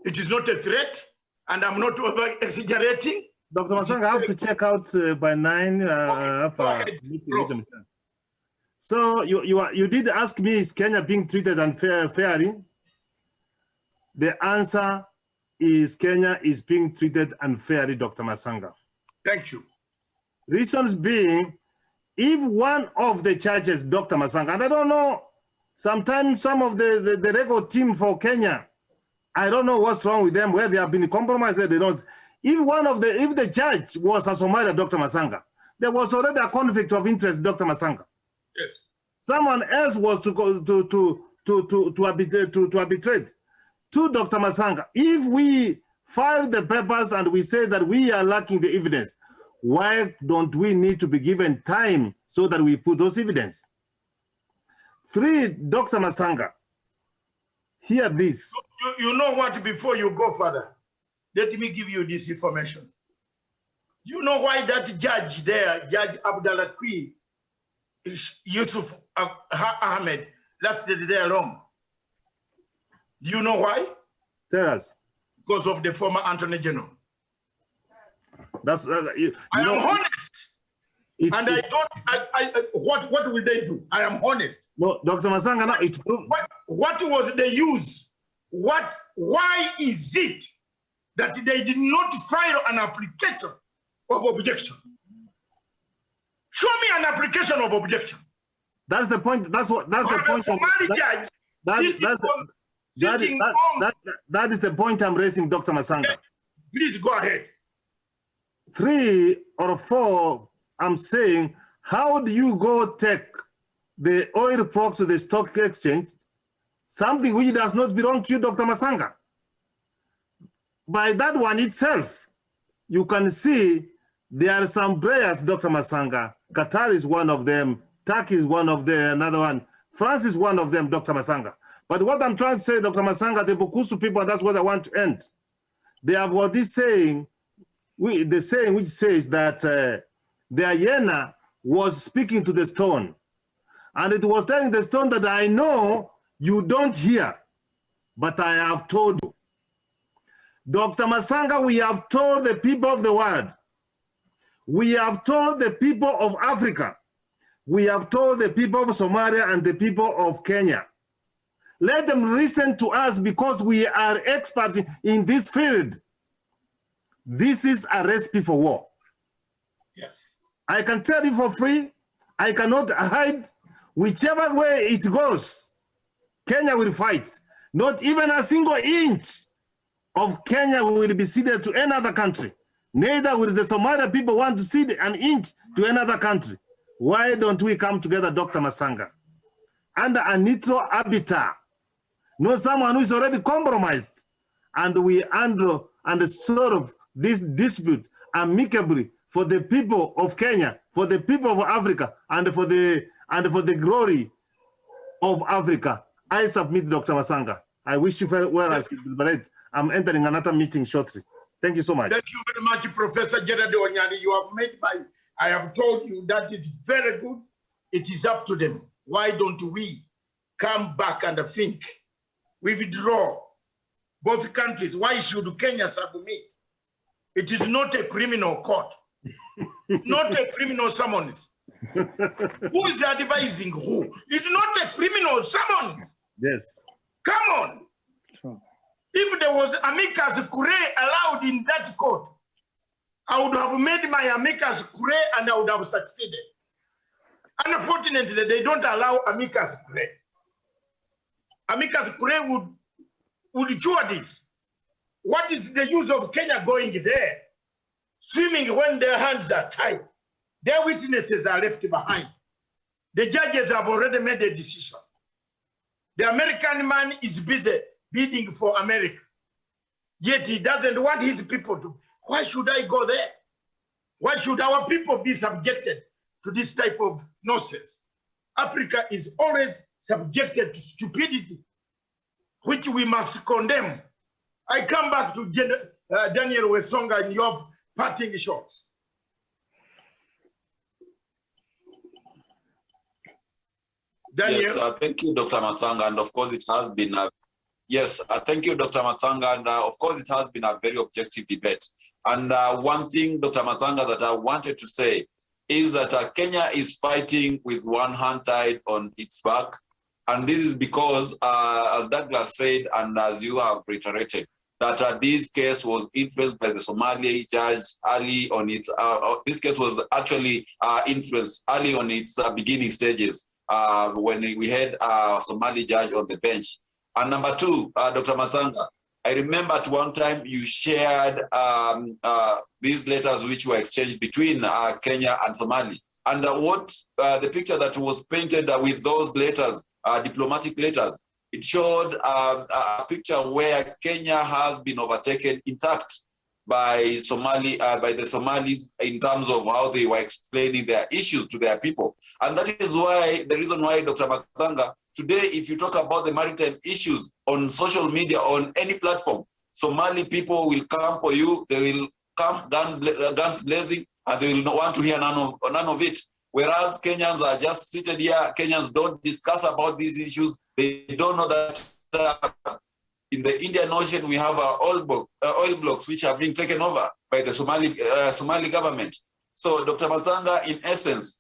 It is not a threat, and I'm not over-exaggerating. Dr. Masanga, I have to check out by 9. So you did ask me, is Kenya being treated unfairly? The answer is Kenya is being treated unfairly, Dr. Masanga. Thank you. Reasons being, if one of the judges, Dr. Masanga, and I don't know, sometimes some of the regular team for Kenya, I don't know what's wrong with them, where they have been compromised, they don't. If the judge was a Somalia, Dr. Masanga, there was already a conflict of interest, Dr. Masanga. Yes. Someone else was to arbitrate. to Dr. Masanga, if we file the papers and we say that we are lacking the evidence, why don't we need to be given time so that we put those evidence? 3, Dr. Masanga, hear this. You know what, before you go further, let me give you this information. You know why that judge there, Judge Abdallah Kui, Yusuf Ahmed, lasted there long? Do you know why? Tell us. Because of the former Attorney General. That's I am honest. And I don't, what will they do? I am honest. No, Dr. Masanga, no, what was the use? Why is it that they did not file an application of objection? Show me an application of objection. That's the point. That's the point. That is the point I'm raising, Dr. Masanga. Please go ahead. 3 or 4, I'm saying, how do you go take the oil products to the stock exchange, something which does not belong to you, Dr. Masanga? By that one itself, you can see there are some prayers, Dr. Masanga. Qatar is one of them. Turkey is one of them. Another one. France is one of them, Dr. Masanga. But what I'm trying to say, Dr. Masanga, the Bukusu people, that's what I want to end. They have got this saying, the saying which says that the hyena was speaking to the stone. And it was telling the stone that I know you don't hear, but I have told you. Dr. Masanga, we have told the people of the world. We have told the people of Africa. We have told the people of Somalia and the people of Kenya. Let them listen to us because we are experts in this field. This is a recipe for war. Yes. I can tell you for free, I cannot hide. Whichever way it goes, Kenya will fight. Not even a single inch of Kenya will be ceded to another country. Neither will the Somali people want to cede an inch to another country. Why don't we come together, Dr. Masanga, under a neutral arbiter, not someone who is already compromised, and we handle and solve this dispute amicably for the people of Kenya, for the people of Africa, and for the glory of Africa. I submit, Dr. Masanga. I wish you well as you deliberate. I'm entering another meeting shortly. Thank you so much. Thank you very much, Professor Gerard Onyari. You have made I have told you that it's very good. It is up to them. Why don't we come back and think? We withdraw both countries. Why should Kenya submit? It is not a criminal court. Not a criminal summons. Who is advising who? It's not a criminal summons. Yes. Come on. Sure. If there was amicus curiae allowed in that court, I would have made my amicus curiae and I would have succeeded. Unfortunately, they don't allow amicus curiae. Amicus curiae would cure this. What is the use of Kenya going there, swimming when their hands are tied? Their witnesses are left behind. The judges have already made a decision. The American man is busy bidding for America. Yet he doesn't want his people to. Why should I go there? Why should our people be subjected to this type of nonsense? Africa is always subjected to stupidity, which we must condemn. I come back to Daniel Wesonga and your parting shots. Daniel. Yes, thank you, Dr. Matsanga, and of course it has been thank you, Dr. Matsanga, and of course it has been a very objective debate. And one thing, Dr. Matsanga, that I wanted to say is that Kenya is fighting with one hand tied on its back, and this is because, as Douglas said, and as you have reiterated, that this case was influenced by the Somali judge early on its. This case was actually influenced early on its beginning stages when we had a Somali judge on the bench. And number two, Dr. Matsanga, I remember at one time you shared these letters which were exchanged between Kenya and Somali. And what the picture that was painted with those letters, diplomatic letters, It showed a picture where Kenya has been overtaken intact by the Somalis in terms of how they were explaining their issues to their people. And that is why, the reason why, Dr. Masanga, today, if you talk about the maritime issues on social media, on any platform, Somali people will come for you, they will come guns blazing, and they will not want to hear none of it. Whereas Kenyans are just seated here, Kenyans don't discuss about these issues. They don't know that in the Indian Ocean, we have our oil blocks which are being taken over by the Somali government. So, Dr. Masanga, in essence,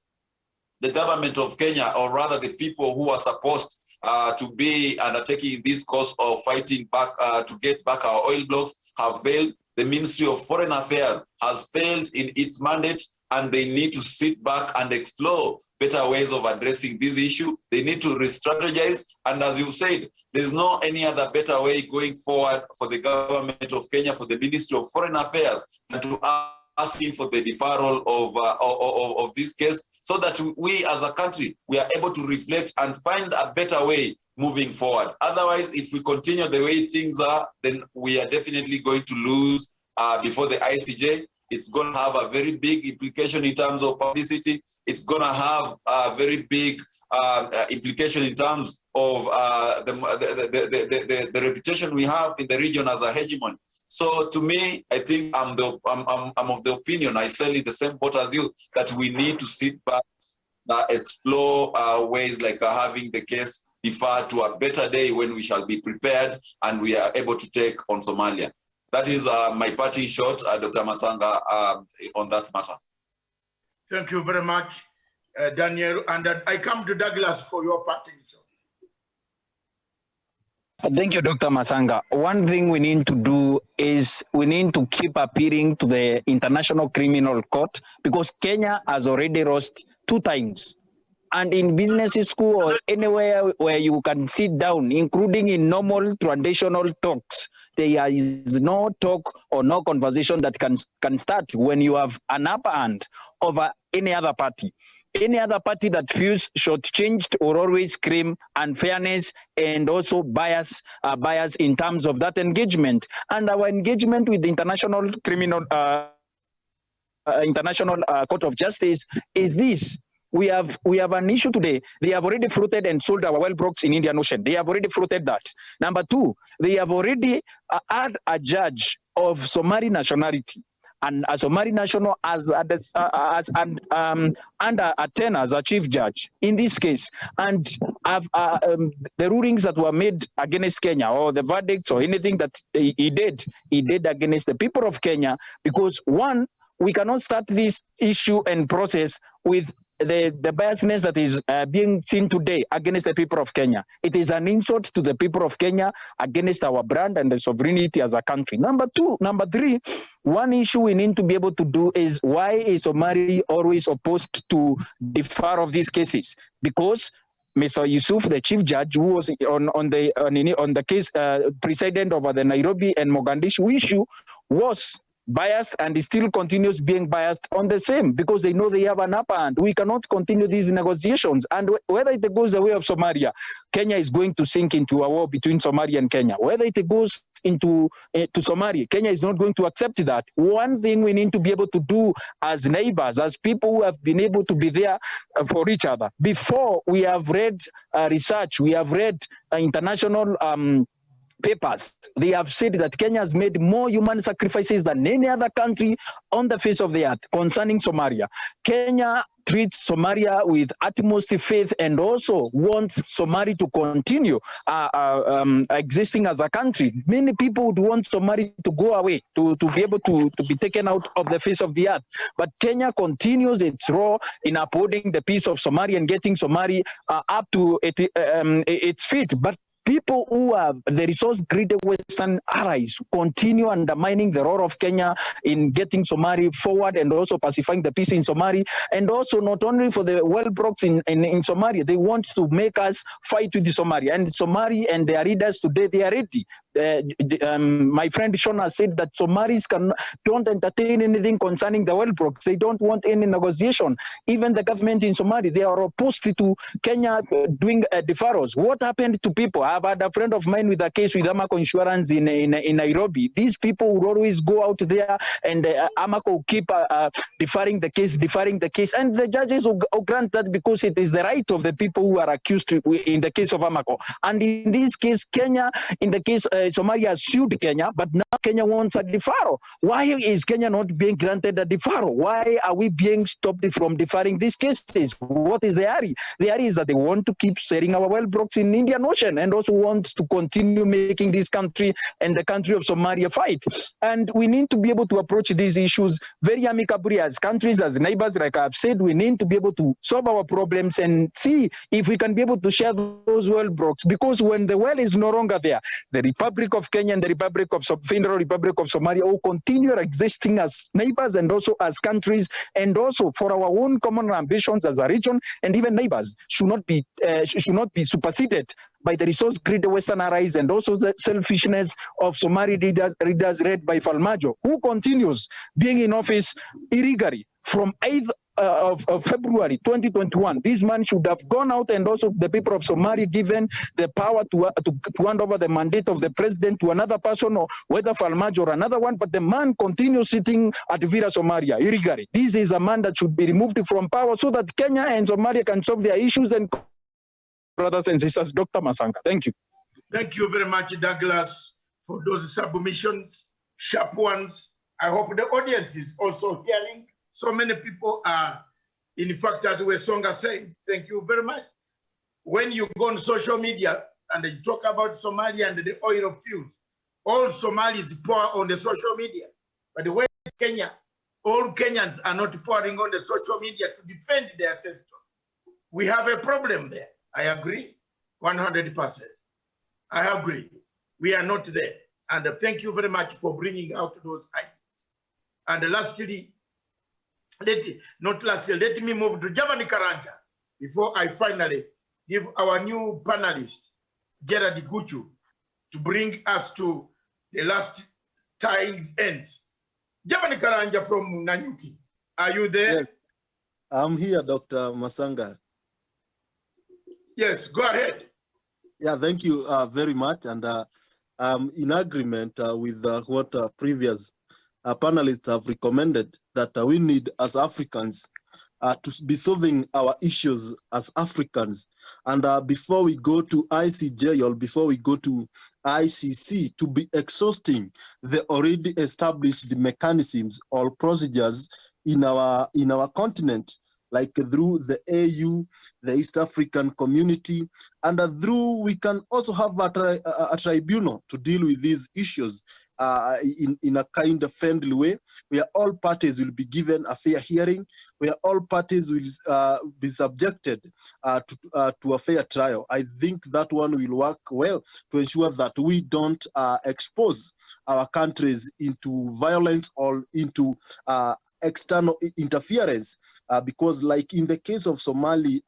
the government of Kenya, or rather the people who are supposed to be undertaking this course of fighting back to get back our oil blocks, have failed. The Ministry of Foreign Affairs has failed in its mandate, and they need to sit back and explore better ways of addressing this issue. They need to re-strategize. And as you said, there's no any other better way going forward for the government of Kenya, for the Ministry of Foreign Affairs, than to asking for the deferral of this case, so that we as a country, we are able to reflect and find a better way moving forward. Otherwise, if we continue the way things are, then we are definitely going to lose before the ICJ. It's going to have a very big implication in terms of publicity. It's going to have a very big implication in terms of the reputation we have in the region as a hegemon. So to me, I think I'm of the opinion, I say the same boat as you, that we need to sit back, explore ways like having the case deferred to a better day when we shall be prepared and we are able to take on Somalia. That is my parting shot, Dr. Masanga, on that matter. Thank you very much, Daniel. And I come to Douglas for your parting shot. Thank you, Dr. Masanga. One thing we need to do is we need to keep appealing to the International Criminal Court, because Kenya has already lost 2 times. And in business school or anywhere where you can sit down, including in normal traditional talks, there is no talk or no conversation that can start when you have an upper hand over any other party. Any other party that feels shortchanged will always scream unfairness and also bias in terms of that engagement. And our engagement with the International Court of Justice is this. We have an issue today. They have already floated and sold our well blocks in Indian Ocean. They have already floated that. Number 2, they have already had a judge of Somali nationality, and a Somali national under a tenor as a chief judge in this case. And the rulings that were made against Kenya, or the verdicts or anything that he did against the people of Kenya, because one, we cannot start this issue and process with the biasness that is being seen today against the people of Kenya. It is an insult to the people of Kenya against our brand and the sovereignty as a country. Number 3, one issue we need to be able to do is, why is Somali always opposed to defer of these cases? Because Mr. Yusuf, the chief judge, who was on the case presided over the Nairobi and Mogadishu issue, was biased, and he still continues being biased on the same, because they know they have an upper hand. We cannot continue these negotiations, and whether it goes the way of Somalia, Kenya is going to sink into a war between Somalia and Kenya. Whether it goes into to Somalia, Kenya is not going to accept that. One thing we need to be able to do as neighbors, as people who have been able to be there for each other. Before, we have read research, we have read international papers. They have said that Kenya has made more human sacrifices than any other country on the face of the earth concerning Somalia. Kenya treats Somalia with utmost faith and also wants Somalia to continue existing as a country. Many people would want Somalia to go away, to be able to be taken out of the face of the earth. But Kenya continues its role in upholding the peace of Somalia and getting Somalia up to its feet. But people who have the resource-greedy Western allies continue undermining the role of Kenya in getting Somalia forward and also pacifying the peace in Somalia. And also not only for the well blocks in Somalia, they want to make us fight with the Somalia. And Somalia and their leaders today, they are ready. My friend Shona said that Somalis don't entertain anything concerning the well blocks. They don't want any negotiation. Even the government in Somalia, they are opposed to Kenya doing deferrals. What happened to people? I've had a friend of mine with a case with Amaco Insurance in Nairobi. These people would always go out there and Amaco keep deferring the case, and the judges will grant that because it is the right of the people who are accused in the case of Amaco. And in this case, Kenya, in the case Somalia sued Kenya, but now Kenya wants a deferral. Why is Kenya not being granted a deferral? Why are we being stopped from deferring these cases? What is the hurry? The hurry is that they want to keep setting our well blocks in Indian Ocean and also want to continue making this country and the country of Somalia fight. And we need to be able to approach these issues very amicably as countries, as neighbors. Like I've said, we need to be able to solve our problems and see if we can be able to share those well blocks. Because when the well is no longer there, the Republic of Kenya and the Federal Republic of Somalia will continue existing as neighbors and also as countries, and also for our own common ambitions as a region and even neighbors should not be superseded by the resource greed of Western allies and also the selfishness of Somali leaders led by Farmajo, who continues being in office illegally from 8th of February 2021. This man should have gone out, and also the people of Somalia given the power to hand over the mandate of the president to another person, or whether Farmajo or another one, but the man continues sitting at Villa Somalia illegally. This is a man that should be removed from power so that Kenya and Somalia can solve their issues. And brothers and sisters, Dr. Masanga, thank you. Thank you very much, Douglas, for those submissions, sharp ones. I hope the audience is also hearing. So many people are, in fact, as Wesonga said, thank you very much. When you go on social media and they talk about Somalia and the oil fields, all Somalis pour on the social media. But the way Kenya, all Kenyans are not pouring on the social media to defend their territory. We have a problem there. I agree, 100%. I agree. We are not there. And thank you very much for bringing out those ideas. And lastly, let me move to Javani Karanja before I finally give our new panelist, Gerard Guchu, to bring us to the last time ends. Javani Karanja from Nanyuki, are you there? Yes. I'm here, Dr. Masanga. Yes, go ahead. Yeah, thank you very much. And I'm in agreement with what previous panelists have recommended, that we need as Africans to be solving our issues as Africans. And before we go to ICJ or before we go to ICC, to be exhausting the already established mechanisms or procedures in our continent, like through the AU, the East African Community, and through we can also have a tribunal to deal with these issues in a kind of friendly way, where all parties will be given a fair hearing, where all parties will be subjected to a fair trial. I think that one will work well to ensure that we don't expose our countries into violence or into external interference. Because like in the case of Somalia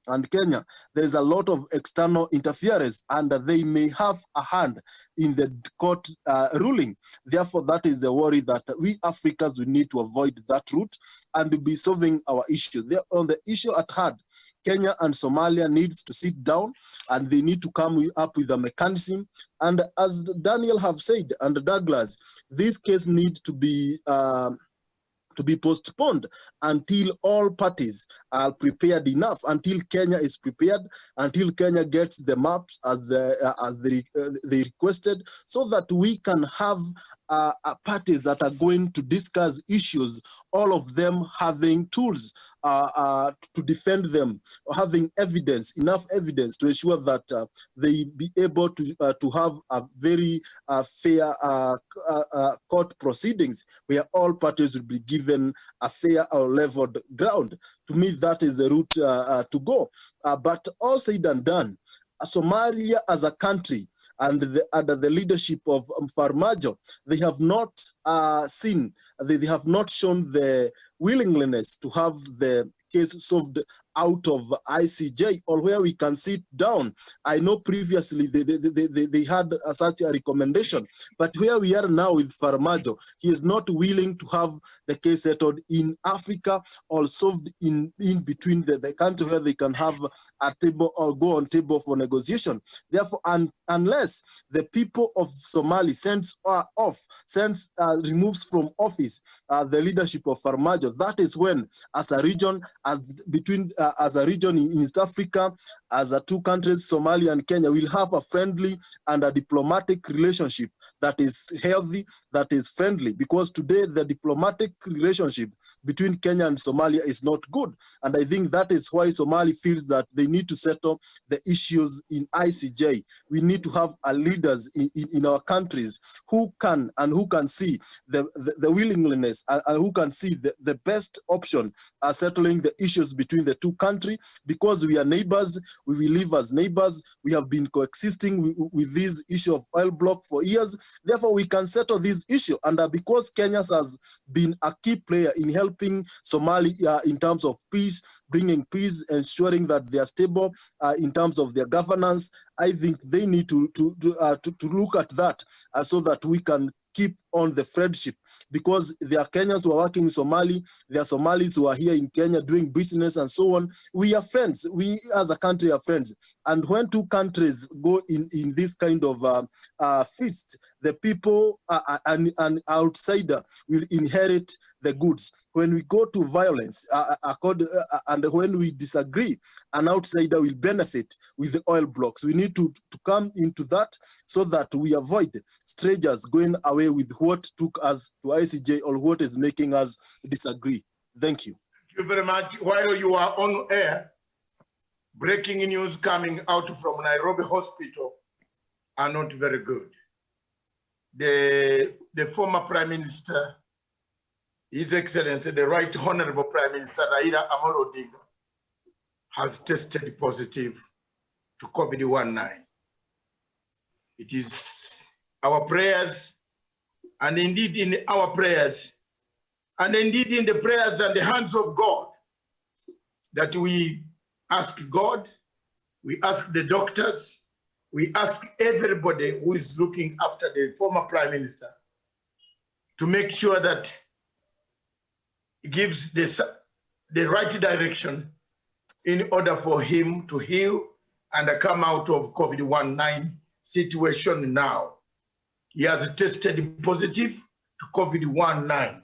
and Kenya, there's a lot of external interference, and they may have a hand in the court ruling. Therefore, that is the worry that we Africans will need to avoid that route and be solving our issue. On the issue at hand, Kenya and Somalia needs to sit down and they need to come up with a mechanism. And as Daniel have said, and Douglas, this case needs to be postponed until all parties are prepared enough, until Kenya is prepared, until Kenya gets the maps as they requested, so that we can have parties that are going to discuss issues, all of them having tools to defend them, having evidence, enough evidence to ensure that they be able to have a very fair court proceedings where all parties will be given a fair or leveled ground. To me, that is the route to go. But all said and done, Somalia as a country and under the leadership of Farmajo, they have not they have not shown the willingness to have the case solved out of ICJ, or where we can sit down. I know previously they had such a recommendation, but where we are now with Farmajo, he is not willing to have the case settled in Africa or solved in between the country where they can have a table or go on table for negotiation. Therefore, unless the people of Somali removes from office the leadership of Farmajo, that is when, as a region, as a region in East Africa, as a two countries, Somalia and Kenya, will have a friendly and a diplomatic relationship that is healthy, that is friendly. Because today the diplomatic relationship between Kenya and Somalia is not good, and I think that is why Somali feels that they need to settle the issues in ICJ. We need to have leaders in our countries who can see the willingness and who can see the best option settling the issues between the two countries, because we are neighbors, we will live as neighbors, we have been coexisting with this issue of oil block for years. Therefore, we can settle this issue, and because Kenya has been a key player in helping Somalia in terms of peace, bringing peace, ensuring that they are stable in terms of their governance, I think they need to look at that so that we can keep on the friendship, because there are Kenyans who are working in Somali, there are Somalis who are here in Kenya doing business and so on. We are friends. We as a country are friends. And when two countries go in this kind of feast, the people an outsider will inherit the goods. When we go to violence, and when we disagree, an outsider will benefit with the oil blocks. We need to come into that so that we avoid strangers going away with what took us to ICJ or what is making us disagree. Thank you. Thank you very much. While you are on air, breaking news coming out from Nairobi Hospital are not very good. The former Prime Minister, His Excellency, the Right Honorable Prime Minister Raila Amolo Odinga, has tested positive to COVID-19. It is our prayers, and indeed in our prayers, and indeed in the prayers and the hands of God, that we ask God, we ask the doctors, we ask everybody who is looking after the former Prime Minister to make sure that he gives the right direction in order for him to heal and come out of COVID-19 situation now. He has tested positive to COVID-19.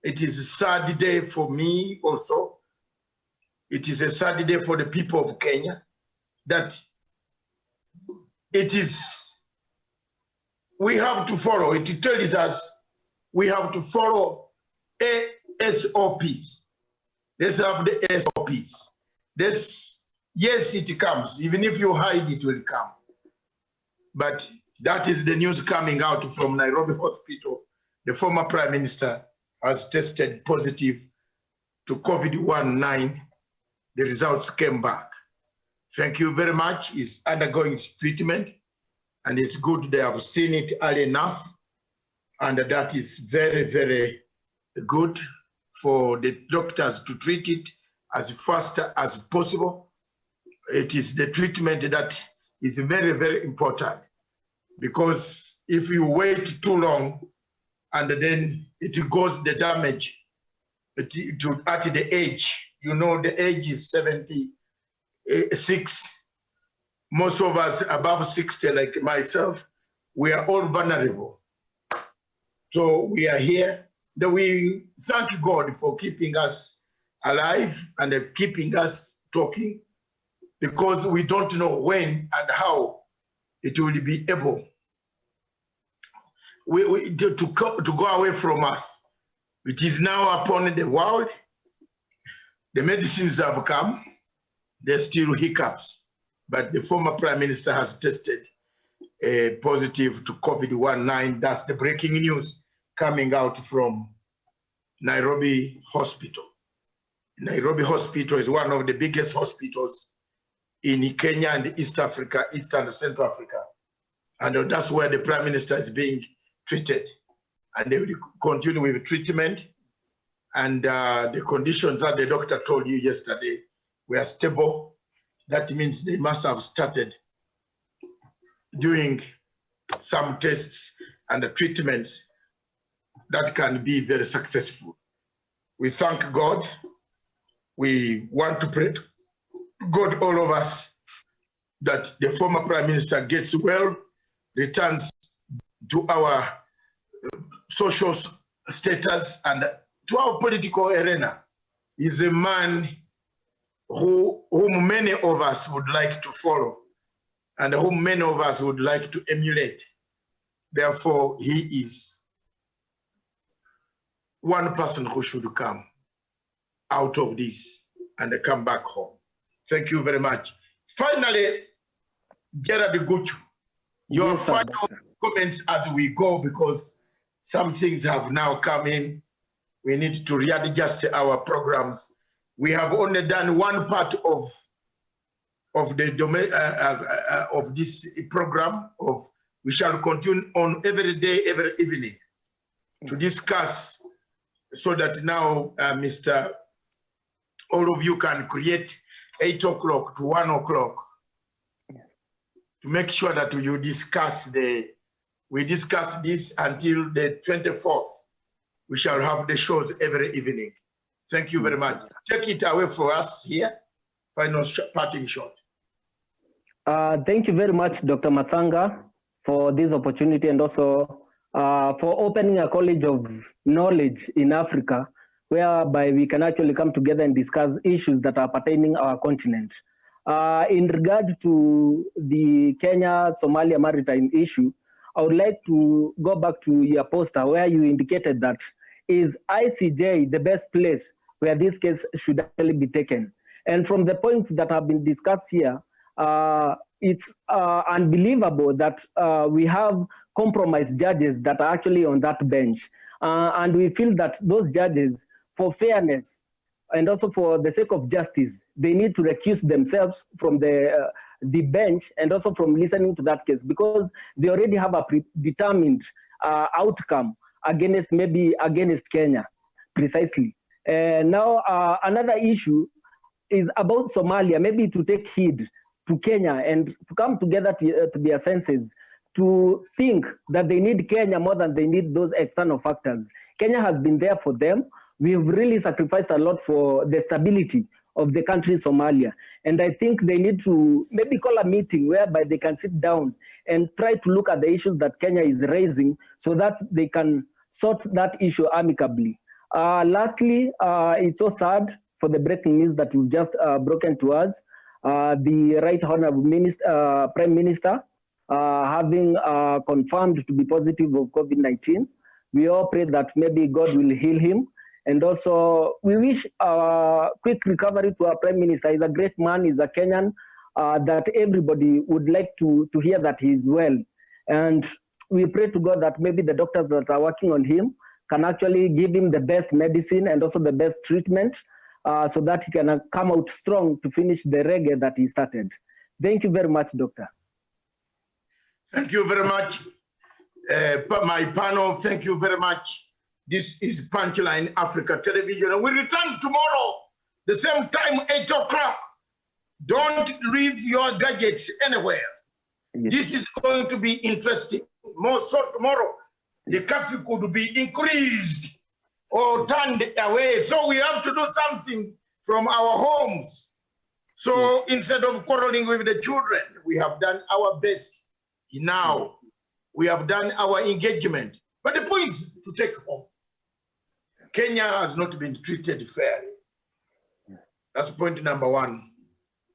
It is a sad day for me also. It is a sad day for the people of Kenya, that we have to follow. It tells us we have to follow SOPs. Let's have the SOPs. Yes, it comes. Even if you hide, it will come. But that is the news coming out from Nairobi Hospital. The former Prime Minister has tested positive to COVID-19. The results came back. Thank you very much. He's undergoing treatment, and it's good they have seen it early enough. And that is very, very good for the doctors to treat it as fast as possible. It is the treatment that is very, very important, because if you wait too long and then it goes the damage at the age, you know, the age is 76. Most of us above 60, like myself, we are all vulnerable. So we are here. That we thank God for keeping us alive and keeping us talking, because we don't know when and how it will be able to go away from us. It is now upon the world. The medicines have come. There's still hiccups, but the former Prime Minister has tested positive to COVID-19. That's the breaking news coming out from Nairobi Hospital. Nairobi Hospital is one of the biggest hospitals in Kenya and East Africa, East and Central Africa. And that's where the Prime Minister is being treated. And they will continue with treatment. And the conditions that the doctor told you yesterday were stable. That means they must have started doing some tests and treatments that can be very successful. We thank God. We want to pray to God, all of us, that the former Prime Minister gets well, returns to our social status and to our political arena. He's a man whom many of us would like to follow and whom many of us would like to emulate. Therefore, he is one person who should come out of this and come back home. Thank you very much. Finally, Gerard Guchu, your final comments as we go, because some things have now come in. We need to readjust our programs. We have only done one part of this program. We shall continue on every day, every evening to discuss, so that now, all of you can create 8 o'clock to 1 o'clock to make sure that you discuss we discuss this until the 24th. We shall have the shows every evening. Thank you very much. Take it away for us here. Final parting shot. Thank you very much, Dr. Matsanga, for this opportunity, and also for opening a college of knowledge in Africa, whereby we can actually come together and discuss issues that are pertaining our continent. In regard to the Kenya-Somalia Maritime issue, I would like to go back to your poster where you indicated that is ICJ the best place where this case should actually be taken. And from the points that have been discussed here, it's unbelievable that we have compromised judges that are actually on that bench. And we feel that those judges, for fairness and also for the sake of justice, they need to recuse themselves from the bench and also from listening to that case, because they already have a predetermined outcome against Kenya, precisely. Now, another issue is about Somalia, maybe to take heed to Kenya and to come together to their senses, to think that they need Kenya more than they need those external factors. Kenya has been there for them. We've really sacrificed a lot for the stability of the country Somalia. And I think they need to maybe call a meeting whereby they can sit down and try to look at the issues that Kenya is raising so that they can sort that issue amicably. Lastly, it's so sad for the breaking news that you've just broken to us. The Right Honorable Prime Minister having confirmed to be positive of COVID-19. We all pray that maybe God will heal him. And also, we wish a quick recovery to our Prime Minister. He's a great man, he's a Kenyan, that everybody would like to hear that he's well. And we pray to God that maybe the doctors that are working on him can actually give him the best medicine and also the best treatment, so that he can come out strong to finish the reggae that he started. Thank you very much, Doctor. Thank you very much, my panel. Thank you very much. This is Punchline Africa Television. And we return tomorrow, the same time, 8 o'clock. Don't leave your gadgets anywhere. Yes. This is going to be interesting. More so tomorrow, the curfew could be increased or turned away. So we have to do something from our homes. So instead of quarreling with the children, we have done our best. Now, we have done our engagement. But the point is to take home. Kenya has not been treated fairly. That's point number 1.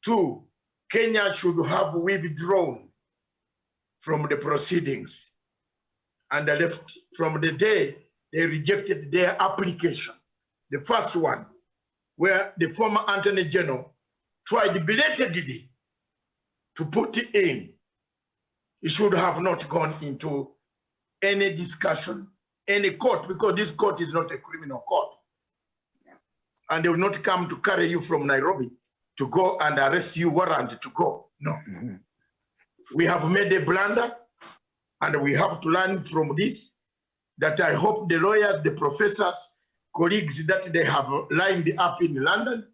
2, Kenya should have withdrawn from the proceedings and left from the day they rejected their application. The first one, where the former Attorney General tried belatedly to put it in. He should have not gone into any discussion, any court, because this court is not a criminal court. And they will not come to carry you from Nairobi to go and arrest you, warrant to go. No. We have made a blunder, and we have to learn from this, that I hope the lawyers, the professors, colleagues that they have lined up in London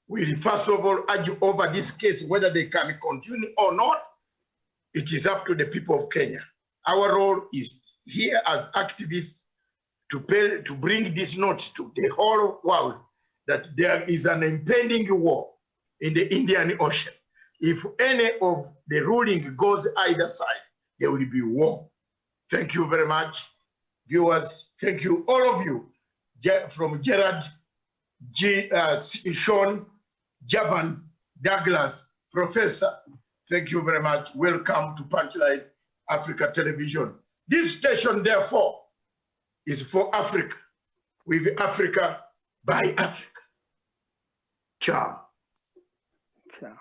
will first of all argue over this case, whether they can continue or not. It is up to the people of Kenya. Our role is here as activists to bring this note to the whole world that there is an impending war in the Indian Ocean. If any of the ruling goes either side, there will be war. Thank you very much, viewers. Thank you, all of you, from Gerard, Sean, Javan, Douglas, Professor. Thank you very much. Welcome to Punchline Africa Television. This station, therefore, is for Africa, with Africa, by Africa. Ciao. Ciao.